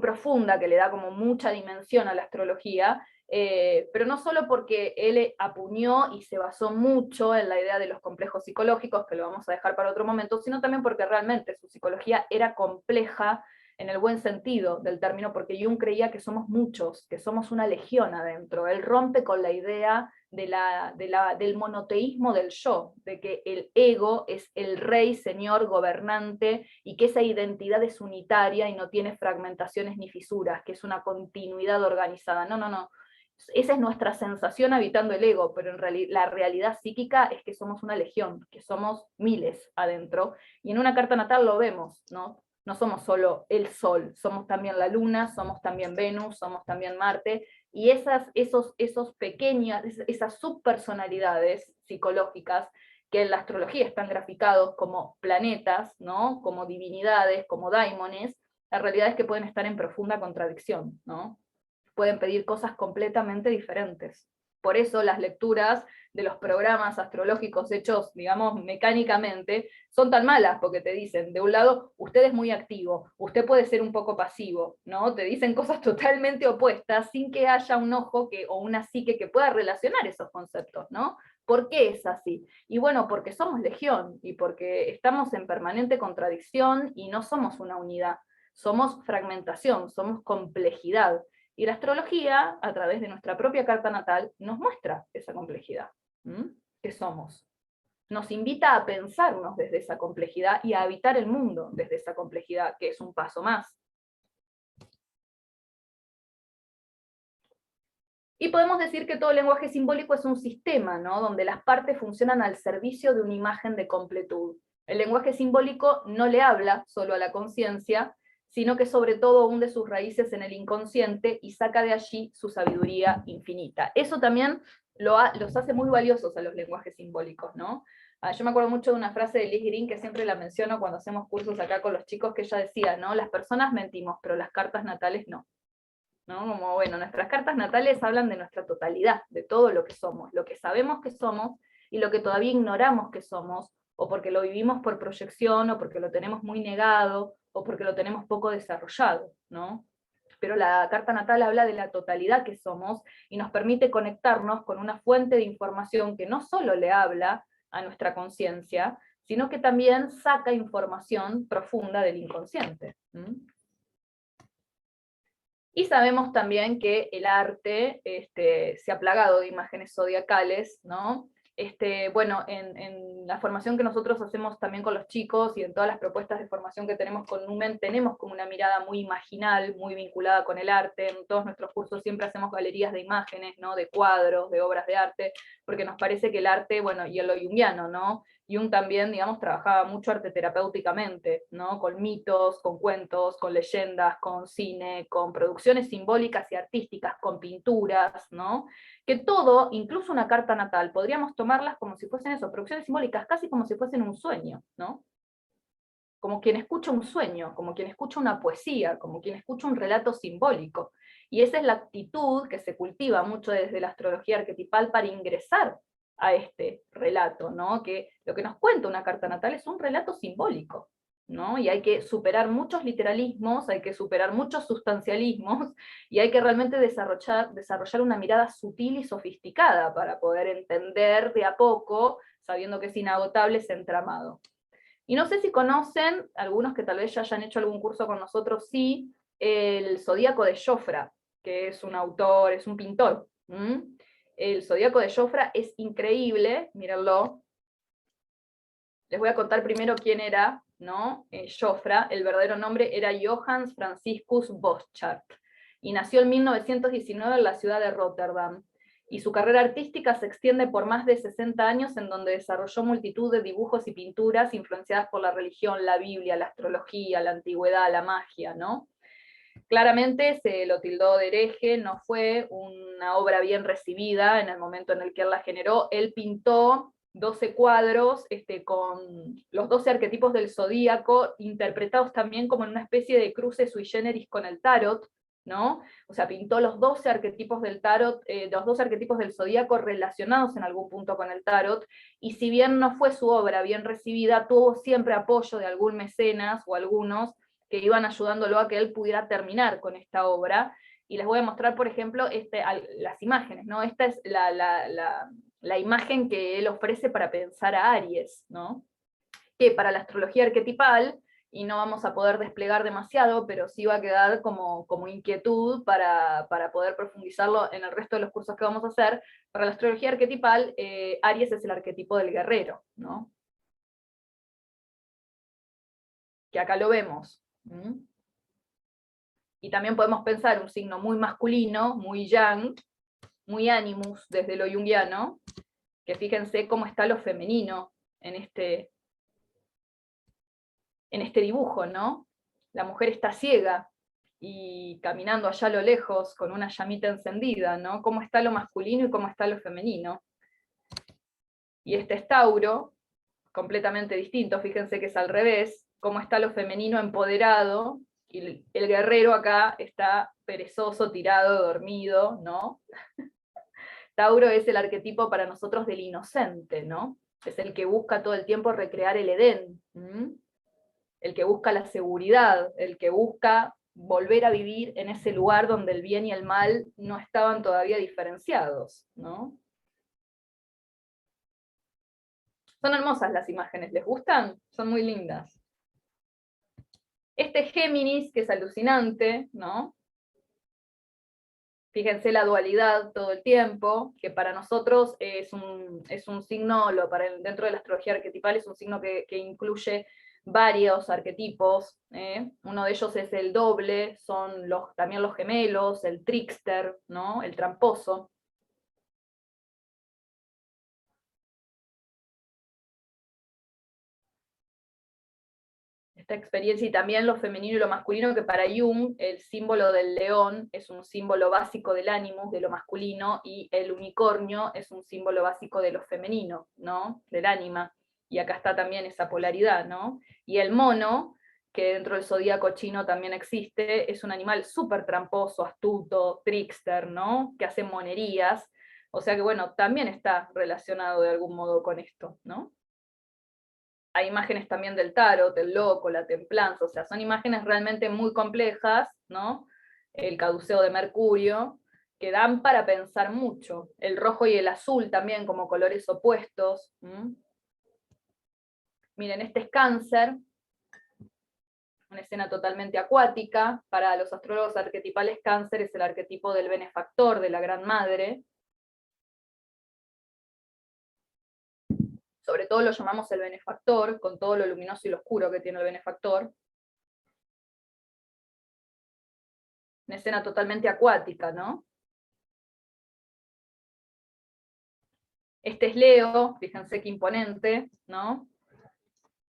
profunda, que le da como mucha dimensión a la astrología, pero no solo porque él apuñó y se basó mucho en la idea de los complejos psicológicos, que lo vamos a dejar para otro momento, sino también porque realmente su psicología era compleja en el buen sentido del término, porque Jung creía que somos muchos, que somos una legión adentro. Él rompe con la idea del monoteísmo del yo, de que el ego es el rey, señor, gobernante, y que esa identidad es unitaria y no tiene fragmentaciones ni fisuras, que es una continuidad organizada. No, no, no. Esa es nuestra sensación habitando el ego, pero la realidad psíquica es que somos una legión, que somos miles adentro, y en una carta natal lo vemos, ¿no? No somos solo el Sol, somos también la Luna, somos también Venus, somos también Marte, y esos pequeñas, esas subpersonalidades psicológicas que en la astrología están graficados como planetas, ¿no? Como divinidades, como daimones, la realidad es que pueden estar en profunda contradicción, ¿no? Pueden pedir cosas completamente diferentes. Por eso las lecturas de los programas astrológicos hechos, digamos, mecánicamente, son tan malas, porque te dicen, de un lado, usted es muy activo, usted puede ser un poco pasivo, ¿no? Te dicen cosas totalmente opuestas, sin que haya un ojo o una psique que pueda relacionar esos conceptos, ¿no? ¿Por qué es así? Y bueno, porque somos legión, y porque estamos en permanente contradicción, y no somos una unidad, somos fragmentación, somos complejidad. Y la astrología, a través de nuestra propia carta natal, nos muestra esa complejidad. ¿Qué somos? Nos invita a pensarnos desde esa complejidad y a habitar el mundo desde esa complejidad, que es un paso más. Y podemos decir que todo lenguaje simbólico es un sistema, ¿no? Donde las partes funcionan al servicio de una imagen de completud. El lenguaje simbólico no le habla solo a la conciencia, sino que sobre todo hunde sus raíces en el inconsciente y saca de allí su sabiduría infinita. Eso también los hace muy valiosos a los lenguajes simbólicos, ¿no? Yo me acuerdo mucho de una frase de Liz Green que siempre la menciono cuando hacemos cursos acá con los chicos, que ella decía, ¿no? Las personas mentimos, pero las cartas natales no. ¿No? Como, bueno, nuestras cartas natales hablan de nuestra totalidad, de todo lo que somos, lo que sabemos que somos y lo que todavía ignoramos que somos, o porque lo vivimos por proyección, o porque lo tenemos muy negado, o porque lo tenemos poco desarrollado, ¿no? Pero la carta natal habla de la totalidad que somos y nos permite conectarnos con una fuente de información que no solo le habla a nuestra conciencia, sino que también saca información profunda del inconsciente. Y sabemos también que el arte se ha plagado de imágenes zodiacales, ¿no? Bueno, en la formación que nosotros hacemos también con los chicos y en todas las propuestas de formación que tenemos con Numen, tenemos como una mirada muy imaginal, muy vinculada con el arte. En todos nuestros cursos siempre hacemos galerías de imágenes, ¿no? De cuadros, de obras de arte, porque nos parece que el arte, bueno, y en lo junguiano, ¿no? Jung también, digamos, trabajaba mucho arte terapéuticamente, ¿no? Con mitos, con cuentos, con leyendas, con cine, con producciones simbólicas y artísticas, con pinturas, ¿no? Que todo, incluso una carta natal, podríamos tomarlas como si fuesen eso, producciones simbólicas, casi como si fuesen un sueño, ¿no? Como quien escucha un sueño, como quien escucha una poesía, como quien escucha un relato simbólico. Y esa es la actitud que se cultiva mucho desde la astrología arquetipal para ingresar a este relato, ¿no? Que lo que nos cuenta una carta natal es un relato simbólico, ¿no? Y hay que superar muchos literalismos, hay que superar muchos sustancialismos, y hay que realmente desarrollar una mirada sutil y sofisticada para poder entender de a poco, sabiendo que es inagotable, ese entramado. Y no sé si conocen, algunos que tal vez ya hayan hecho algún curso con nosotros, sí, el Zodíaco de Jofra, que es un autor, es un pintor. El Zodíaco de Jofra es increíble, mírenlo. Les voy a contar primero quién era, ¿no? Jofra, el verdadero nombre era Johannes Franciscus Boschart, y nació en 1919 en la ciudad de Rotterdam. Y su carrera artística se extiende por más de 60 años, en donde desarrolló multitud de dibujos y pinturas influenciadas por la religión, la Biblia, la astrología, la antigüedad, la magia, ¿no? Claramente se lo tildó de hereje, no fue una obra bien recibida en el momento en el que él la generó. Él pintó 12 cuadros con los 12 arquetipos del zodíaco, interpretados también como en una especie de cruce sui generis con el tarot, ¿no? O sea, pintó los 12 arquetipos del tarot, los 12 arquetipos del zodíaco relacionados en algún punto con el tarot, y si bien no fue su obra bien recibida, tuvo siempre apoyo de algún mecenas o algunos que iban ayudándolo a que él pudiera terminar con esta obra. Y les voy a mostrar, por ejemplo, las imágenes, ¿no? Esta es la imagen que él ofrece para pensar a Aries, ¿no? Que para la astrología arquetipal, y no vamos a poder desplegar demasiado, pero sí va a quedar como inquietud para poder profundizarlo en el resto de los cursos que vamos a hacer. Para la astrología arquetipal, Aries es el arquetipo del guerrero, ¿no? Que acá lo vemos. Y también podemos pensar un signo muy masculino, muy yang, muy animus desde lo junguiano, que fíjense cómo está lo femenino en este dibujo, ¿no? La mujer está ciega y caminando allá a lo lejos con una llamita encendida, ¿no? Cómo está lo masculino y cómo está lo femenino. Y este es Tauro, completamente distinto, fíjense que es al revés, cómo está lo femenino empoderado, y el guerrero acá está perezoso, tirado, dormido, ¿no? Tauro es el arquetipo para nosotros del inocente, ¿no? Es el que busca todo el tiempo recrear el Edén, el que busca la seguridad, el que busca volver a vivir en ese lugar donde el bien y el mal no estaban todavía diferenciados, ¿no? Son hermosas las imágenes, ¿les gustan? Son muy lindas. Este Géminis, que es alucinante, ¿no? Fíjense la dualidad todo el tiempo, que para nosotros es un signo, dentro de la astrología arquetipal es un signo que incluye varios arquetipos. Uno de ellos es el doble, son también los gemelos, el trickster, ¿no? El tramposo. esta experiencia, y también lo femenino y lo masculino, que para Jung el símbolo del león es un símbolo básico del ánimos, de lo masculino, y el unicornio es un símbolo básico de lo femenino, ¿no? Del ánima, y acá está también esa polaridad, ¿no? Y el mono, que dentro del zodíaco chino también existe, es un animal súper tramposo, astuto, trickster, ¿no? Que hace monerías, o sea que bueno, también está relacionado de algún modo con esto, ¿no? Hay imágenes también del tarot, el loco, la templanza, o sea, son imágenes realmente muy complejas, ¿no? El caduceo de Mercurio, que dan para pensar mucho. El rojo y el azul también como colores opuestos. Miren, este es Cáncer, una escena totalmente acuática. Para los astrólogos arquetipales, Cáncer es el arquetipo del benefactor, de la gran madre. Sobre todo lo llamamos el benefactor, con todo lo luminoso y lo oscuro que tiene el benefactor. Una escena totalmente acuática, ¿no? Este es Leo, fíjense qué imponente, ¿no?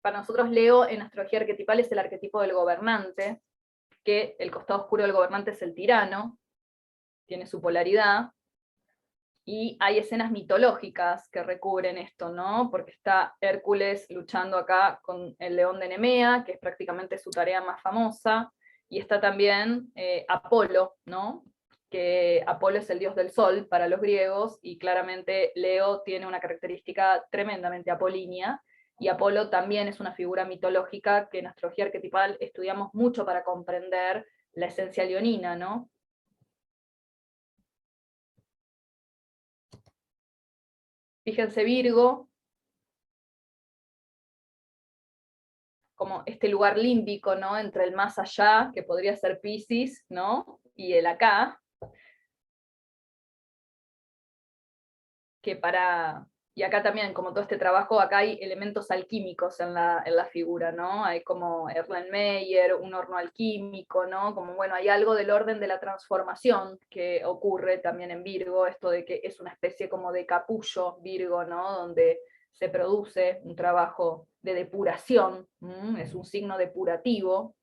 Para nosotros Leo en astrología arquetipal es el arquetipo del gobernante, que el costado oscuro del gobernante es el tirano, tiene su polaridad, y hay escenas mitológicas que recubren esto, ¿no? Porque está Hércules luchando acá con el león de Nemea, que es prácticamente su tarea más famosa, y está también Apolo, ¿no? Que Apolo es el dios del sol para los griegos, y claramente Leo tiene una característica tremendamente apolínea, y Apolo también es una figura mitológica que en astrología arquetipal estudiamos mucho para comprender la esencia leonina, ¿no? Fíjense Virgo, como este lugar límbico, ¿no? Entre el más allá, que podría ser Piscis, ¿no? Y el acá, y acá también, como todo este trabajo, acá hay elementos alquímicos en la figura, ¿no? Hay como Erlenmeyer, un horno alquímico, ¿no? Como, bueno, hay algo del orden de la transformación que ocurre también en Virgo, esto de que es una especie como de capullo Virgo, ¿no? Donde se produce un trabajo de depuración, es un signo depurativo.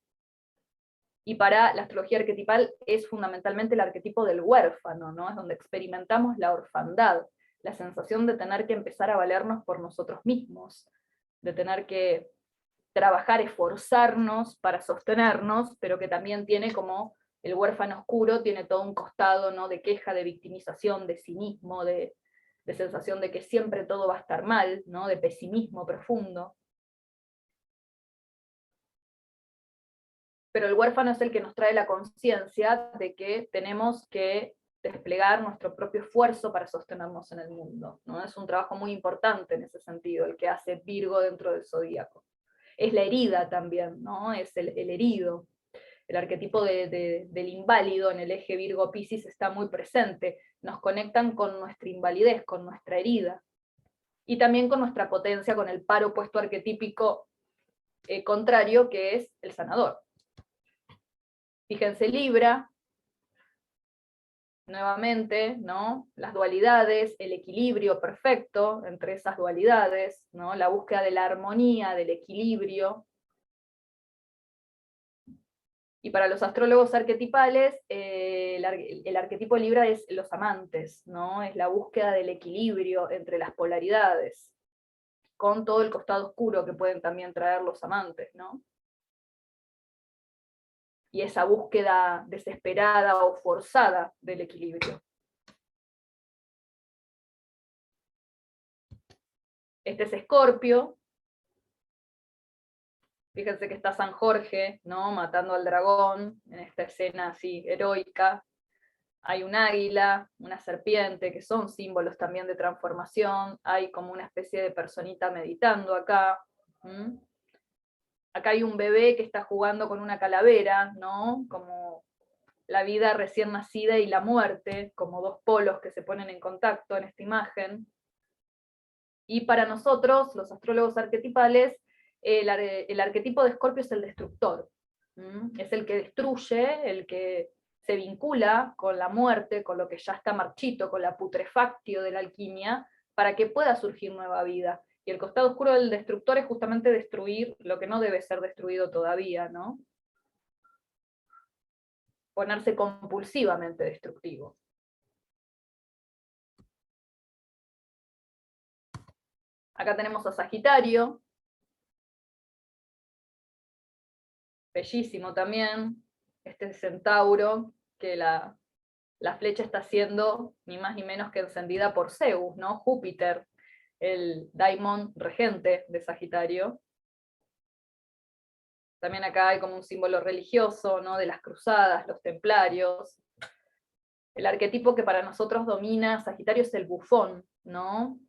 Y para la astrología arquetipal es fundamentalmente el arquetipo del huérfano, ¿no? Es donde experimentamos la orfandad, la sensación de tener que empezar a valernos por nosotros mismos, de tener que trabajar, esforzarnos para sostenernos, pero que también tiene como el huérfano oscuro, tiene todo un costado, ¿no? De queja, de victimización, de cinismo, de sensación de que siempre todo va a estar mal, ¿no? De pesimismo profundo. Pero el huérfano es el que nos trae la conciencia de que tenemos que desplegar nuestro propio esfuerzo para sostenernos en el mundo, ¿no? Es un trabajo muy importante en ese sentido, el que hace Virgo dentro del zodíaco. Es la herida también, ¿no? Es el herido. El arquetipo del inválido en el eje Virgo-Piscis está muy presente. Nos conectan con nuestra invalidez, con nuestra herida. Y también con nuestra potencia, con el par opuesto arquetípico contrario, que es el sanador. Fíjense Libra, nuevamente, ¿no? Las dualidades, el equilibrio perfecto entre esas dualidades, ¿no? La búsqueda de la armonía, del equilibrio. Y para los astrólogos arquetipales, el arquetipo de Libra es los amantes, ¿no? Es la búsqueda del equilibrio entre las polaridades, con todo el costado oscuro que pueden también traer los amantes, ¿no? Y esa búsqueda desesperada o forzada del equilibrio. Este es Escorpio. Fíjense que está San Jorge, ¿no? Matando al dragón, en esta escena así heroica. Hay un águila, una serpiente, que son símbolos también de transformación. Hay como una especie de personita meditando acá. Acá hay un bebé que está jugando con una calavera, ¿no? Como la vida recién nacida y la muerte, como dos polos que se ponen en contacto en esta imagen. Y para nosotros, los astrólogos arquetipales, el arquetipo de Escorpio es el destructor. Es el que destruye, el que se vincula con la muerte, con lo que ya está marchito, con la putrefactio de la alquimia, para que pueda surgir nueva vida. Y el costado oscuro del destructor es justamente destruir lo que no debe ser destruido todavía, ¿no? Ponerse compulsivamente destructivo. Acá tenemos a Sagitario. Bellísimo también. Este Centauro, que la flecha está siendo ni más ni menos que encendida por Zeus, ¿no? Júpiter, el daimon regente de Sagitario. También acá hay como un símbolo religioso, ¿no? De las cruzadas, los templarios. El arquetipo que para nosotros domina Sagitario es el bufón, ¿no?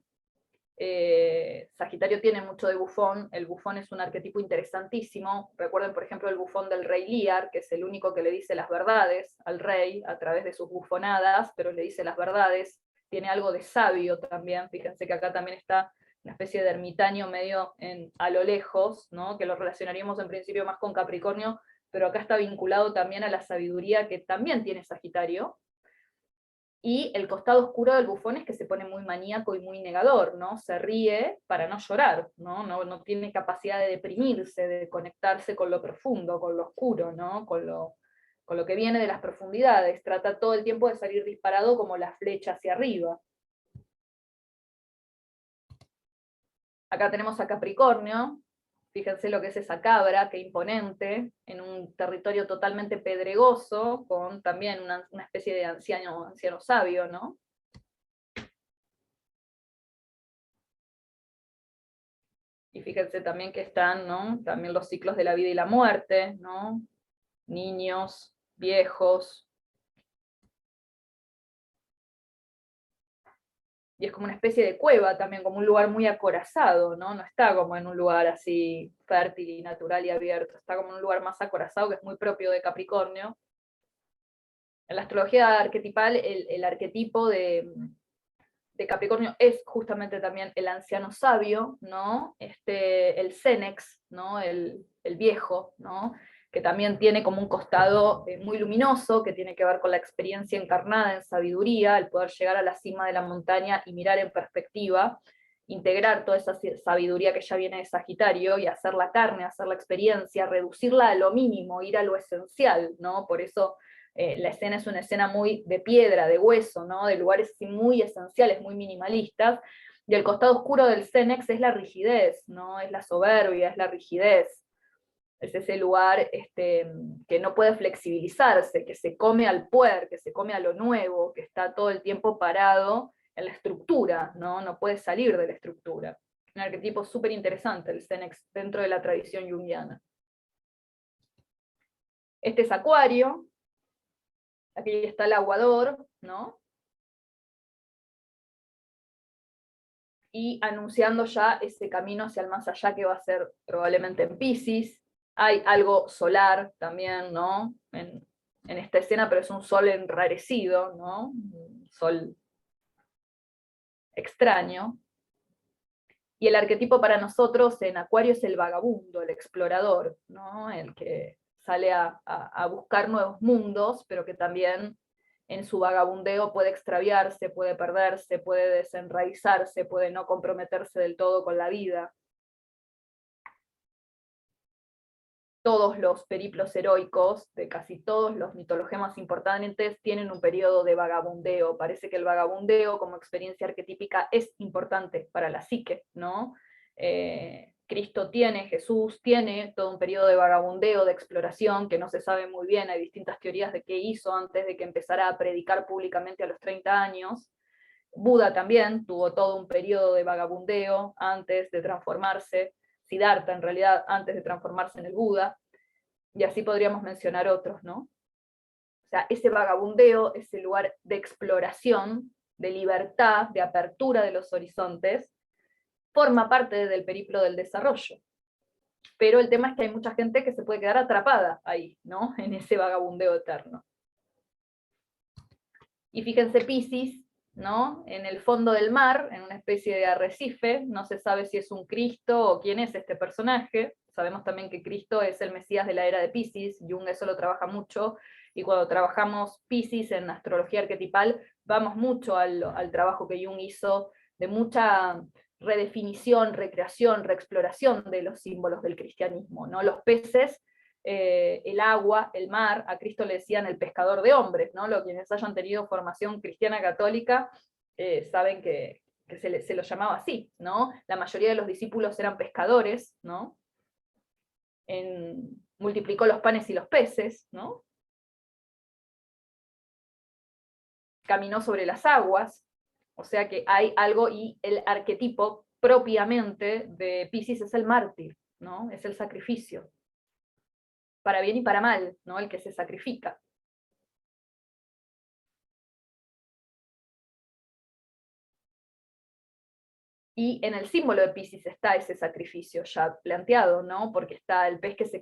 Sagitario tiene mucho de bufón, el bufón es un arquetipo interesantísimo. Recuerden, por ejemplo, el bufón del rey Lear, que es el único que le dice las verdades al rey a través de sus bufonadas, pero le dice las verdades. Tiene algo de sabio también, fíjense que acá también está una especie de ermitaño medio a lo lejos, ¿no? Que lo relacionaríamos en principio más con Capricornio, pero acá está vinculado también a la sabiduría que también tiene Sagitario. Y el costado oscuro del bufón es que se pone muy maníaco y muy negador, ¿no? Se ríe para no llorar, ¿no? No tiene capacidad de deprimirse, de conectarse con lo profundo, con lo oscuro, ¿no? Con lo que viene de las profundidades. Trata todo el tiempo de salir disparado como la flecha hacia arriba. Acá tenemos a Capricornio. Fíjense lo que es esa cabra, qué imponente, en un territorio totalmente pedregoso, con también una especie de anciano sabio, ¿no? Y fíjense también que están, ¿no? También los ciclos de la vida y la muerte, ¿no? Niños, viejos. Y es como una especie de cueva también, como un lugar muy acorazado, ¿no? No está como en un lugar así fértil y natural y abierto, está como en un lugar más acorazado que es muy propio de Capricornio. En la astrología arquetipal, el arquetipo de Capricornio es justamente también el anciano sabio, ¿no? El Cenex, ¿no? El viejo, ¿no? Que también tiene como un costado muy luminoso, que tiene que ver con la experiencia encarnada en sabiduría, el poder llegar a la cima de la montaña y mirar en perspectiva, integrar toda esa sabiduría que ya viene de Sagitario y hacer la carne, hacer la experiencia, reducirla a lo mínimo, ir a lo esencial, ¿no? Por eso la escena es una escena muy de piedra, de hueso, ¿no? De lugares muy esenciales, muy minimalistas, y el costado oscuro del Cenex es la rigidez, ¿no? Es la soberbia, es la rigidez. Es ese lugar que no puede flexibilizarse, que se come al poder, que se come a lo nuevo, que está todo el tiempo parado en la estructura, ¿no? No puede salir de la estructura. Un arquetipo súper interesante el Cenex dentro de la tradición junguiana. Este es Acuario, aquí está el aguador, ¿no? Y anunciando ya ese camino hacia el más allá que va a ser probablemente en Piscis. Hay algo solar también, ¿no? En esta escena, pero es un sol enrarecido, ¿no? Un sol extraño. Y el arquetipo para nosotros en Acuario es el vagabundo, el explorador, ¿no? El que sale a buscar nuevos mundos, pero que también en su vagabundeo puede extraviarse, puede perderse, puede desenraizarse, puede no comprometerse del todo con la vida. Todos los periplos heroicos de casi todos los mitologemas importantes tienen un periodo de vagabundeo. Parece que el vagabundeo como experiencia arquetípica es importante para la psique, ¿no? Cristo tiene, Jesús tiene todo un periodo de vagabundeo, de exploración, que no se sabe muy bien, hay distintas teorías de qué hizo antes de que empezara a predicar públicamente a los 30 años. Buda también tuvo todo un periodo de vagabundeo antes de transformarse, Siddhartha en realidad antes de transformarse en el Buda, y así podríamos mencionar otros, ¿no? O sea, ese vagabundeo, ese lugar de exploración, de libertad, de apertura de los horizontes, forma parte del periplo del desarrollo. Pero el tema es que hay mucha gente que se puede quedar atrapada ahí, ¿no? En ese vagabundeo eterno. Y fíjense Piscis, ¿no? En el fondo del mar, en una especie de arrecife, no se sabe si es un Cristo o quién es este personaje. Sabemos también que Cristo es el Mesías de la era de Piscis, Jung eso lo trabaja mucho, y cuando trabajamos Piscis en astrología arquetipal, vamos mucho al trabajo que Jung hizo de mucha redefinición, recreación, reexploración de los símbolos del cristianismo, ¿no? Los peces, el agua, el mar, a Cristo le decían el pescador de hombres, ¿no? Quienes hayan tenido formación cristiana católica saben que se lo llamaba así, ¿no? La mayoría de los discípulos eran pescadores, ¿no? Multiplicó los panes y los peces, ¿no? Caminó sobre las aguas, o sea que hay algo, y el arquetipo propiamente de Piscis es el mártir, ¿no? Es el sacrificio, para bien y para mal, ¿no? El que se sacrifica. Y en el símbolo de Piscis está ese sacrificio ya planteado, ¿no? Porque está el pez que se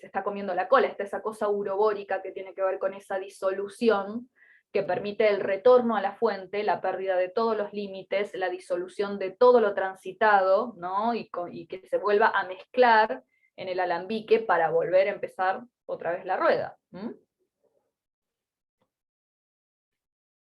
está comiendo la cola, está esa cosa urobórica que tiene que ver con esa disolución que permite el retorno a la fuente, la pérdida de todos los límites, la disolución de todo lo transitado, ¿no? Y que se vuelva a mezclar en el alambique para volver a empezar otra vez la rueda.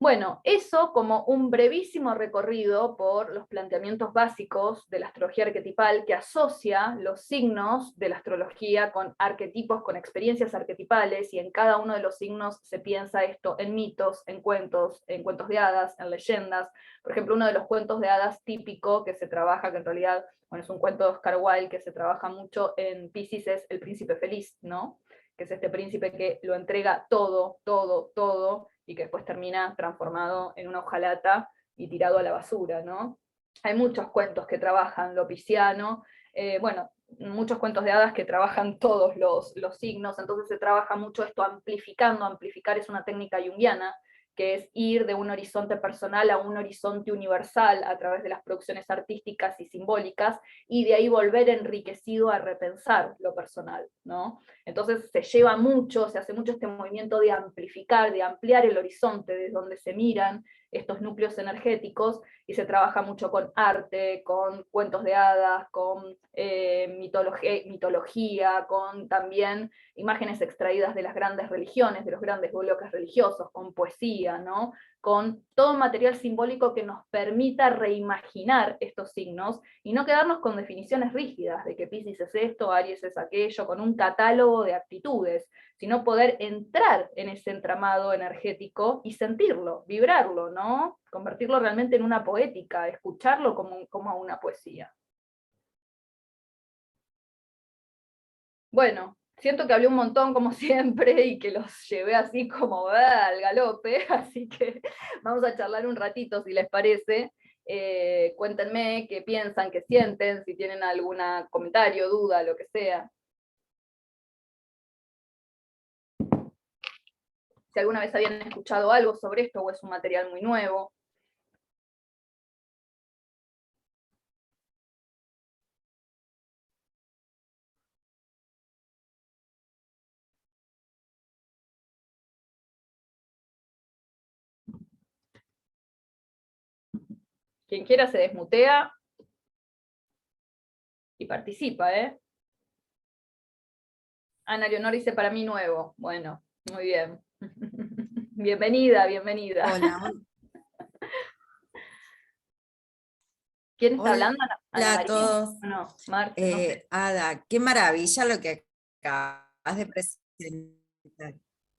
Bueno, eso como un brevísimo recorrido por los planteamientos básicos de la astrología arquetipal, que asocia los signos de la astrología con arquetipos, con experiencias arquetipales, y en cada uno de los signos se piensa esto en mitos, en cuentos de hadas, en leyendas. Por ejemplo, uno de los cuentos de hadas típico que se trabaja, que en realidad, bueno, es un cuento de Oscar Wilde que se trabaja mucho en Piscis, es El Príncipe Feliz, ¿no? Que es este príncipe que lo entrega todo, todo, todo, y que después termina transformado en una hojalata y tirado a la basura, ¿no? Hay muchos cuentos que trabajan lo pisciano, bueno, muchos cuentos de hadas que trabajan todos los signos, entonces se trabaja mucho esto amplificando. Amplificar es una técnica junguiana, que es ir de un horizonte personal a un horizonte universal a través de las producciones artísticas y simbólicas, y de ahí volver enriquecido a repensar lo personal, ¿no? Entonces se lleva mucho, se hace mucho este movimiento de amplificar, de ampliar el horizonte desde donde se miran estos núcleos energéticos, y se trabaja mucho con arte, con cuentos de hadas, con mitología, con también imágenes extraídas de las grandes religiones, de los grandes bloques religiosos, con poesía, ¿no? Con todo material simbólico que nos permita reimaginar estos signos y no quedarnos con definiciones rígidas de que Piscis es esto, Aries es aquello, con un catálogo de actitudes, sino poder entrar en ese entramado energético y sentirlo, vibrarlo, ¿no? Convertirlo realmente en una poética, escucharlo como una poesía. Bueno, siento que hablé un montón como siempre y que los llevé así como al galope, así que vamos a charlar un ratito si les parece. Cuéntenme qué piensan, qué sienten, si tienen algún comentario, duda, lo que sea. Si alguna vez habían escuchado algo sobre esto o es un material muy nuevo. Quien quiera se desmutea y participa, ¿eh? Ana Leonor dice para mí nuevo. Bueno, muy bien. Bienvenida, bienvenida. Hola, ¿Quién está hablando? hola ¿Ana a María? todos. No, Marce, no sé. Ada, qué maravilla lo que acabas de presentar.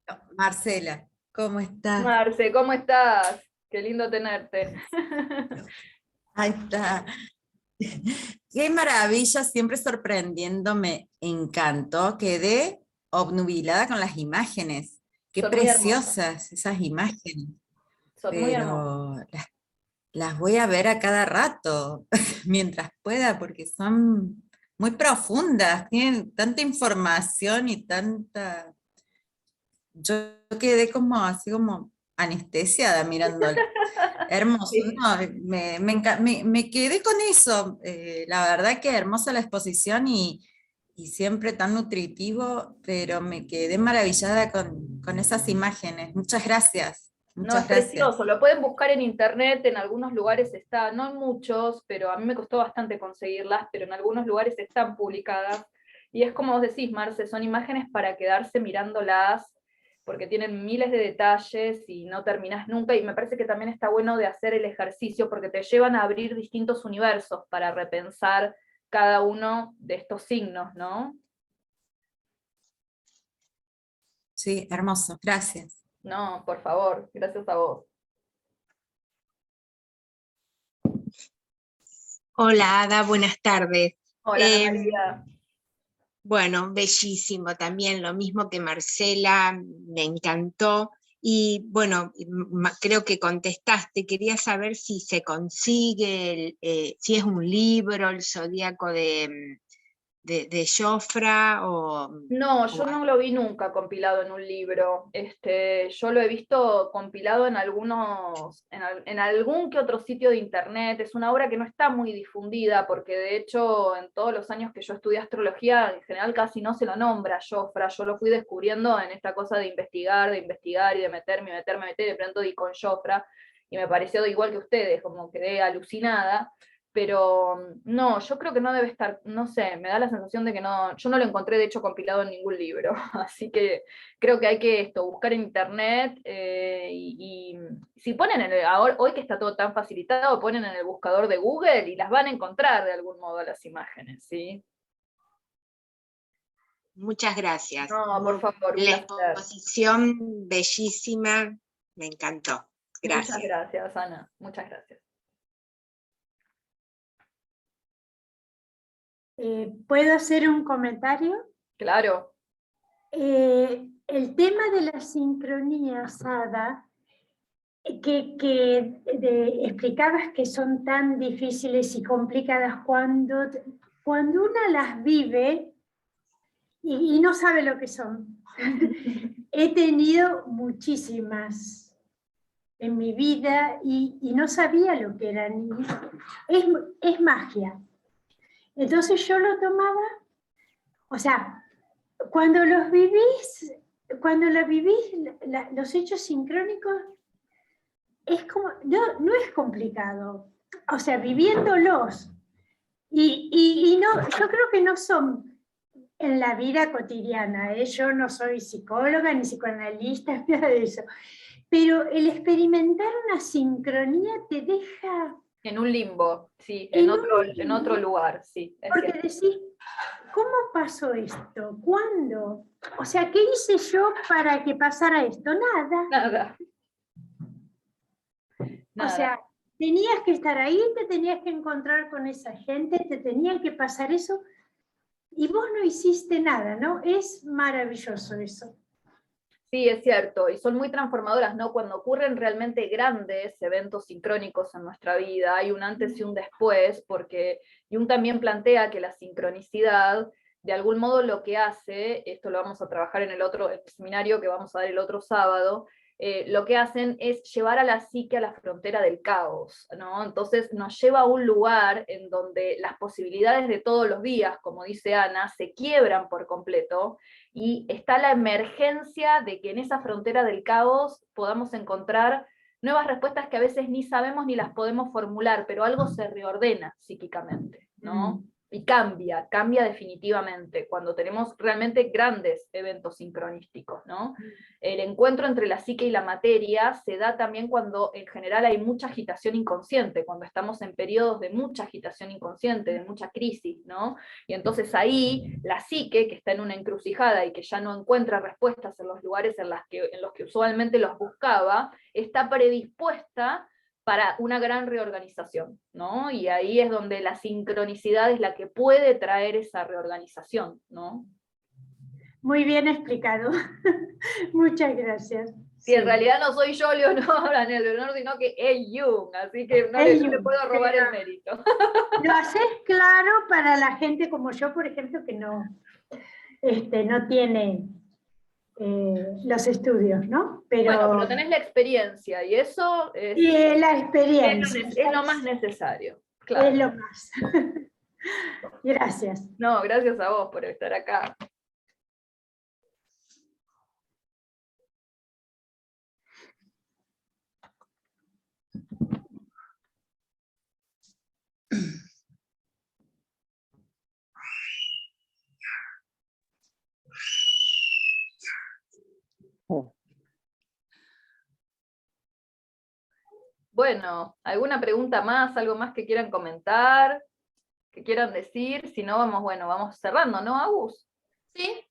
No, Marcela, ¿cómo estás? Marce, ¿cómo estás? Qué lindo tenerte. Ahí está. Qué maravilla, siempre sorprendiéndome, encantó, quedé obnubilada con las imágenes. Qué Son muy hermosas, preciosas esas imágenes, son muy hermosas. pero las voy a ver a cada rato, mientras pueda, porque son muy profundas, tienen tanta información y tanta... Yo quedé como así como anestesiada mirándola. Hermoso, Sí. no, me quedé con eso. La verdad que hermosa la exposición y siempre tan nutritivo, pero me quedé maravillada con esas imágenes. Muchas gracias, No, es muchas gracias. precioso, lo pueden buscar en internet, en algunos lugares está, no en muchos, pero a mí me costó bastante conseguirlas, pero en algunos lugares están publicadas, y es como vos decís, Marce, son imágenes para quedarse mirándolas porque tienen miles de detalles y no terminás nunca, y me parece que también está bueno de hacer el ejercicio, porque te llevan a abrir distintos universos para repensar cada uno de estos signos, ¿no? Sí, hermoso, gracias. No, por favor, gracias a vos. Hola Ada, buenas tardes. Hola, Ana María. Bueno, bellísimo también, lo mismo que Marcela, me encantó. Y bueno, creo que contestaste, quería saber si se consigue, si es un libro, el Zodíaco de Jofra, No, yo no lo vi nunca compilado en un libro. Yo lo he visto compilado en en algún que otro sitio de internet. Es una obra que no está muy difundida, porque de hecho en todos los años que yo estudié astrología, en general casi no se lo nombra a Jofra. Yo lo fui descubriendo en esta cosa de investigar y de meterme, y de pronto di con Jofra, y me pareció igual que ustedes, como quedé alucinada. Pero no, yo creo que no debe estar, no sé, me da la sensación de que no, yo no lo encontré de hecho compilado en ningún libro, así que creo que hay que buscar en internet, y si ponen hoy que está todo tan facilitado, ponen en el buscador de Google y las van a encontrar de algún modo las imágenes, ¿sí? Muchas gracias. No, por favor, un La placer. exposición bellísima, me encantó. Gracias. Muchas gracias, Ana, muchas gracias. ¿Puedo hacer un comentario? Claro. El tema de la sincronía, Sada, explicabas que son tan difíciles y complicadas cuando una las vive y no sabe lo que son. He tenido muchísimas en mi vida y no sabía lo que eran. Es magia. Entonces yo lo tomaba, o sea, cuando los vivís, los hechos sincrónicos, es como, no es complicado. O sea, viviéndolos. Y no, yo creo que no son en la vida cotidiana. Yo no soy psicóloga ni psicoanalista, nada de eso. Pero el experimentar una sincronía te deja... En un limbo, sí, en otro lugar, sí. Porque decís, ¿cómo pasó esto? ¿Cuándo? O sea, ¿qué hice yo para que pasara esto? Nada. Nada. O sea, tenías que estar ahí, te tenías que encontrar con esa gente, te tenía que pasar eso, y vos no hiciste nada, ¿no? Es maravilloso eso. Sí, es cierto, y son muy transformadoras, ¿no? Cuando ocurren realmente grandes eventos sincrónicos en nuestra vida, hay un antes y un después, porque Jung también plantea que la sincronicidad, de algún modo lo que hace, esto lo vamos a trabajar en el seminario que vamos a dar el otro sábado, lo que hacen es llevar a la psique a la frontera del caos, ¿no? Entonces nos lleva a un lugar en donde las posibilidades de todos los días, como dice Ana, se quiebran por completo, y está la emergencia de que en esa frontera del caos podamos encontrar nuevas respuestas que a veces ni sabemos ni las podemos formular, pero algo se reordena psíquicamente, ¿no? Y cambia definitivamente, cuando tenemos realmente grandes eventos sincronísticos, ¿no? El encuentro entre la psique y la materia se da también cuando en general hay mucha agitación inconsciente, cuando estamos en periodos de mucha agitación inconsciente, de mucha crisis, ¿no? Y entonces ahí la psique, que está en una encrucijada y que ya no encuentra respuestas en los lugares en los que usualmente los buscaba, está predispuesta para una gran reorganización, ¿no? Y ahí es donde la sincronicidad es la que puede traer esa reorganización, ¿no? Muy bien explicado. Muchas gracias. Sí, en realidad no soy yo Leonora, ni Leonor, sino que es Jung, así que no le puedo robar el mérito. Lo haces claro para la gente como yo, por ejemplo, que no tiene los estudios, ¿no? Pero tenés la experiencia, y eso es, la experiencia. Es lo más necesario. Claro. Es lo más. Gracias. No, gracias a vos por estar acá. Oh. Bueno, ¿alguna pregunta más? ¿Algo más que quieran comentar? ¿Que quieran decir? Si no, vamos cerrando, ¿no, Agus? Sí,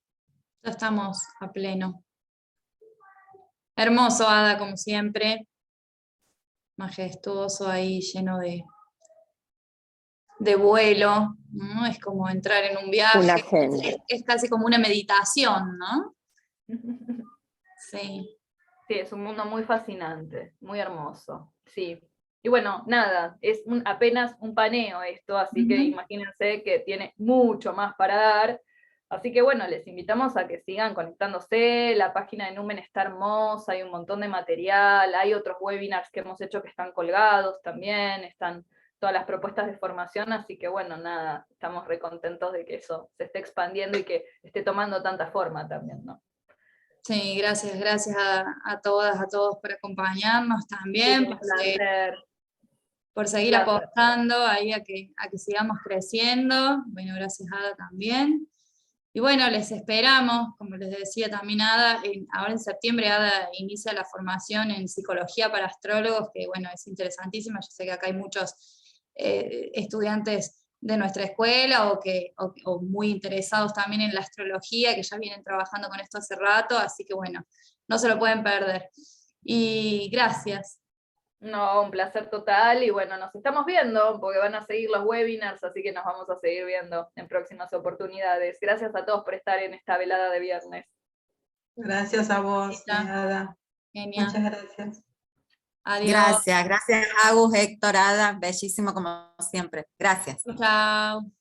ya estamos a pleno. Hermoso, Ada, como siempre. Majestuoso ahí, lleno de vuelo, ¿no? Es como entrar en un viaje. Una genia. Es casi como una meditación, ¿no? Sí. Sí, es un mundo muy fascinante, muy hermoso, sí. Y bueno, nada, es apenas un paneo esto, así que imagínense que tiene mucho más para dar. Así que bueno, les invitamos a que sigan conectándose, la página de Numen está hermosa, hay un montón de material, hay otros webinars que hemos hecho que están colgados también, están todas las propuestas de formación, así que bueno, nada, estamos re contentos de que eso se esté expandiendo y que esté tomando tanta forma también, ¿no? Sí, gracias a todas, a todos por acompañarnos también, Sí, un placer. por seguir Placer. apostando ahí a que sigamos creciendo. Bueno, gracias Ada también. Y bueno, les esperamos, como les decía también Ada, ahora en septiembre Ada inicia la formación en psicología para astrólogos, que bueno, es interesantísima. Yo sé que acá hay muchos estudiantes de nuestra escuela o muy interesados también en la astrología, que ya vienen trabajando con esto hace rato, así que bueno, no se lo pueden perder. Y gracias. No, un placer total, y bueno, nos estamos viendo, porque van a seguir los webinars, así que nos vamos a seguir viendo en próximas oportunidades. Gracias a todos por estar en esta velada de viernes. Gracias a vos, Ada. Genial. Muchas gracias. Gracias, gracias Agus, Héctor, Ada, bellísimo como siempre. Gracias. Chao.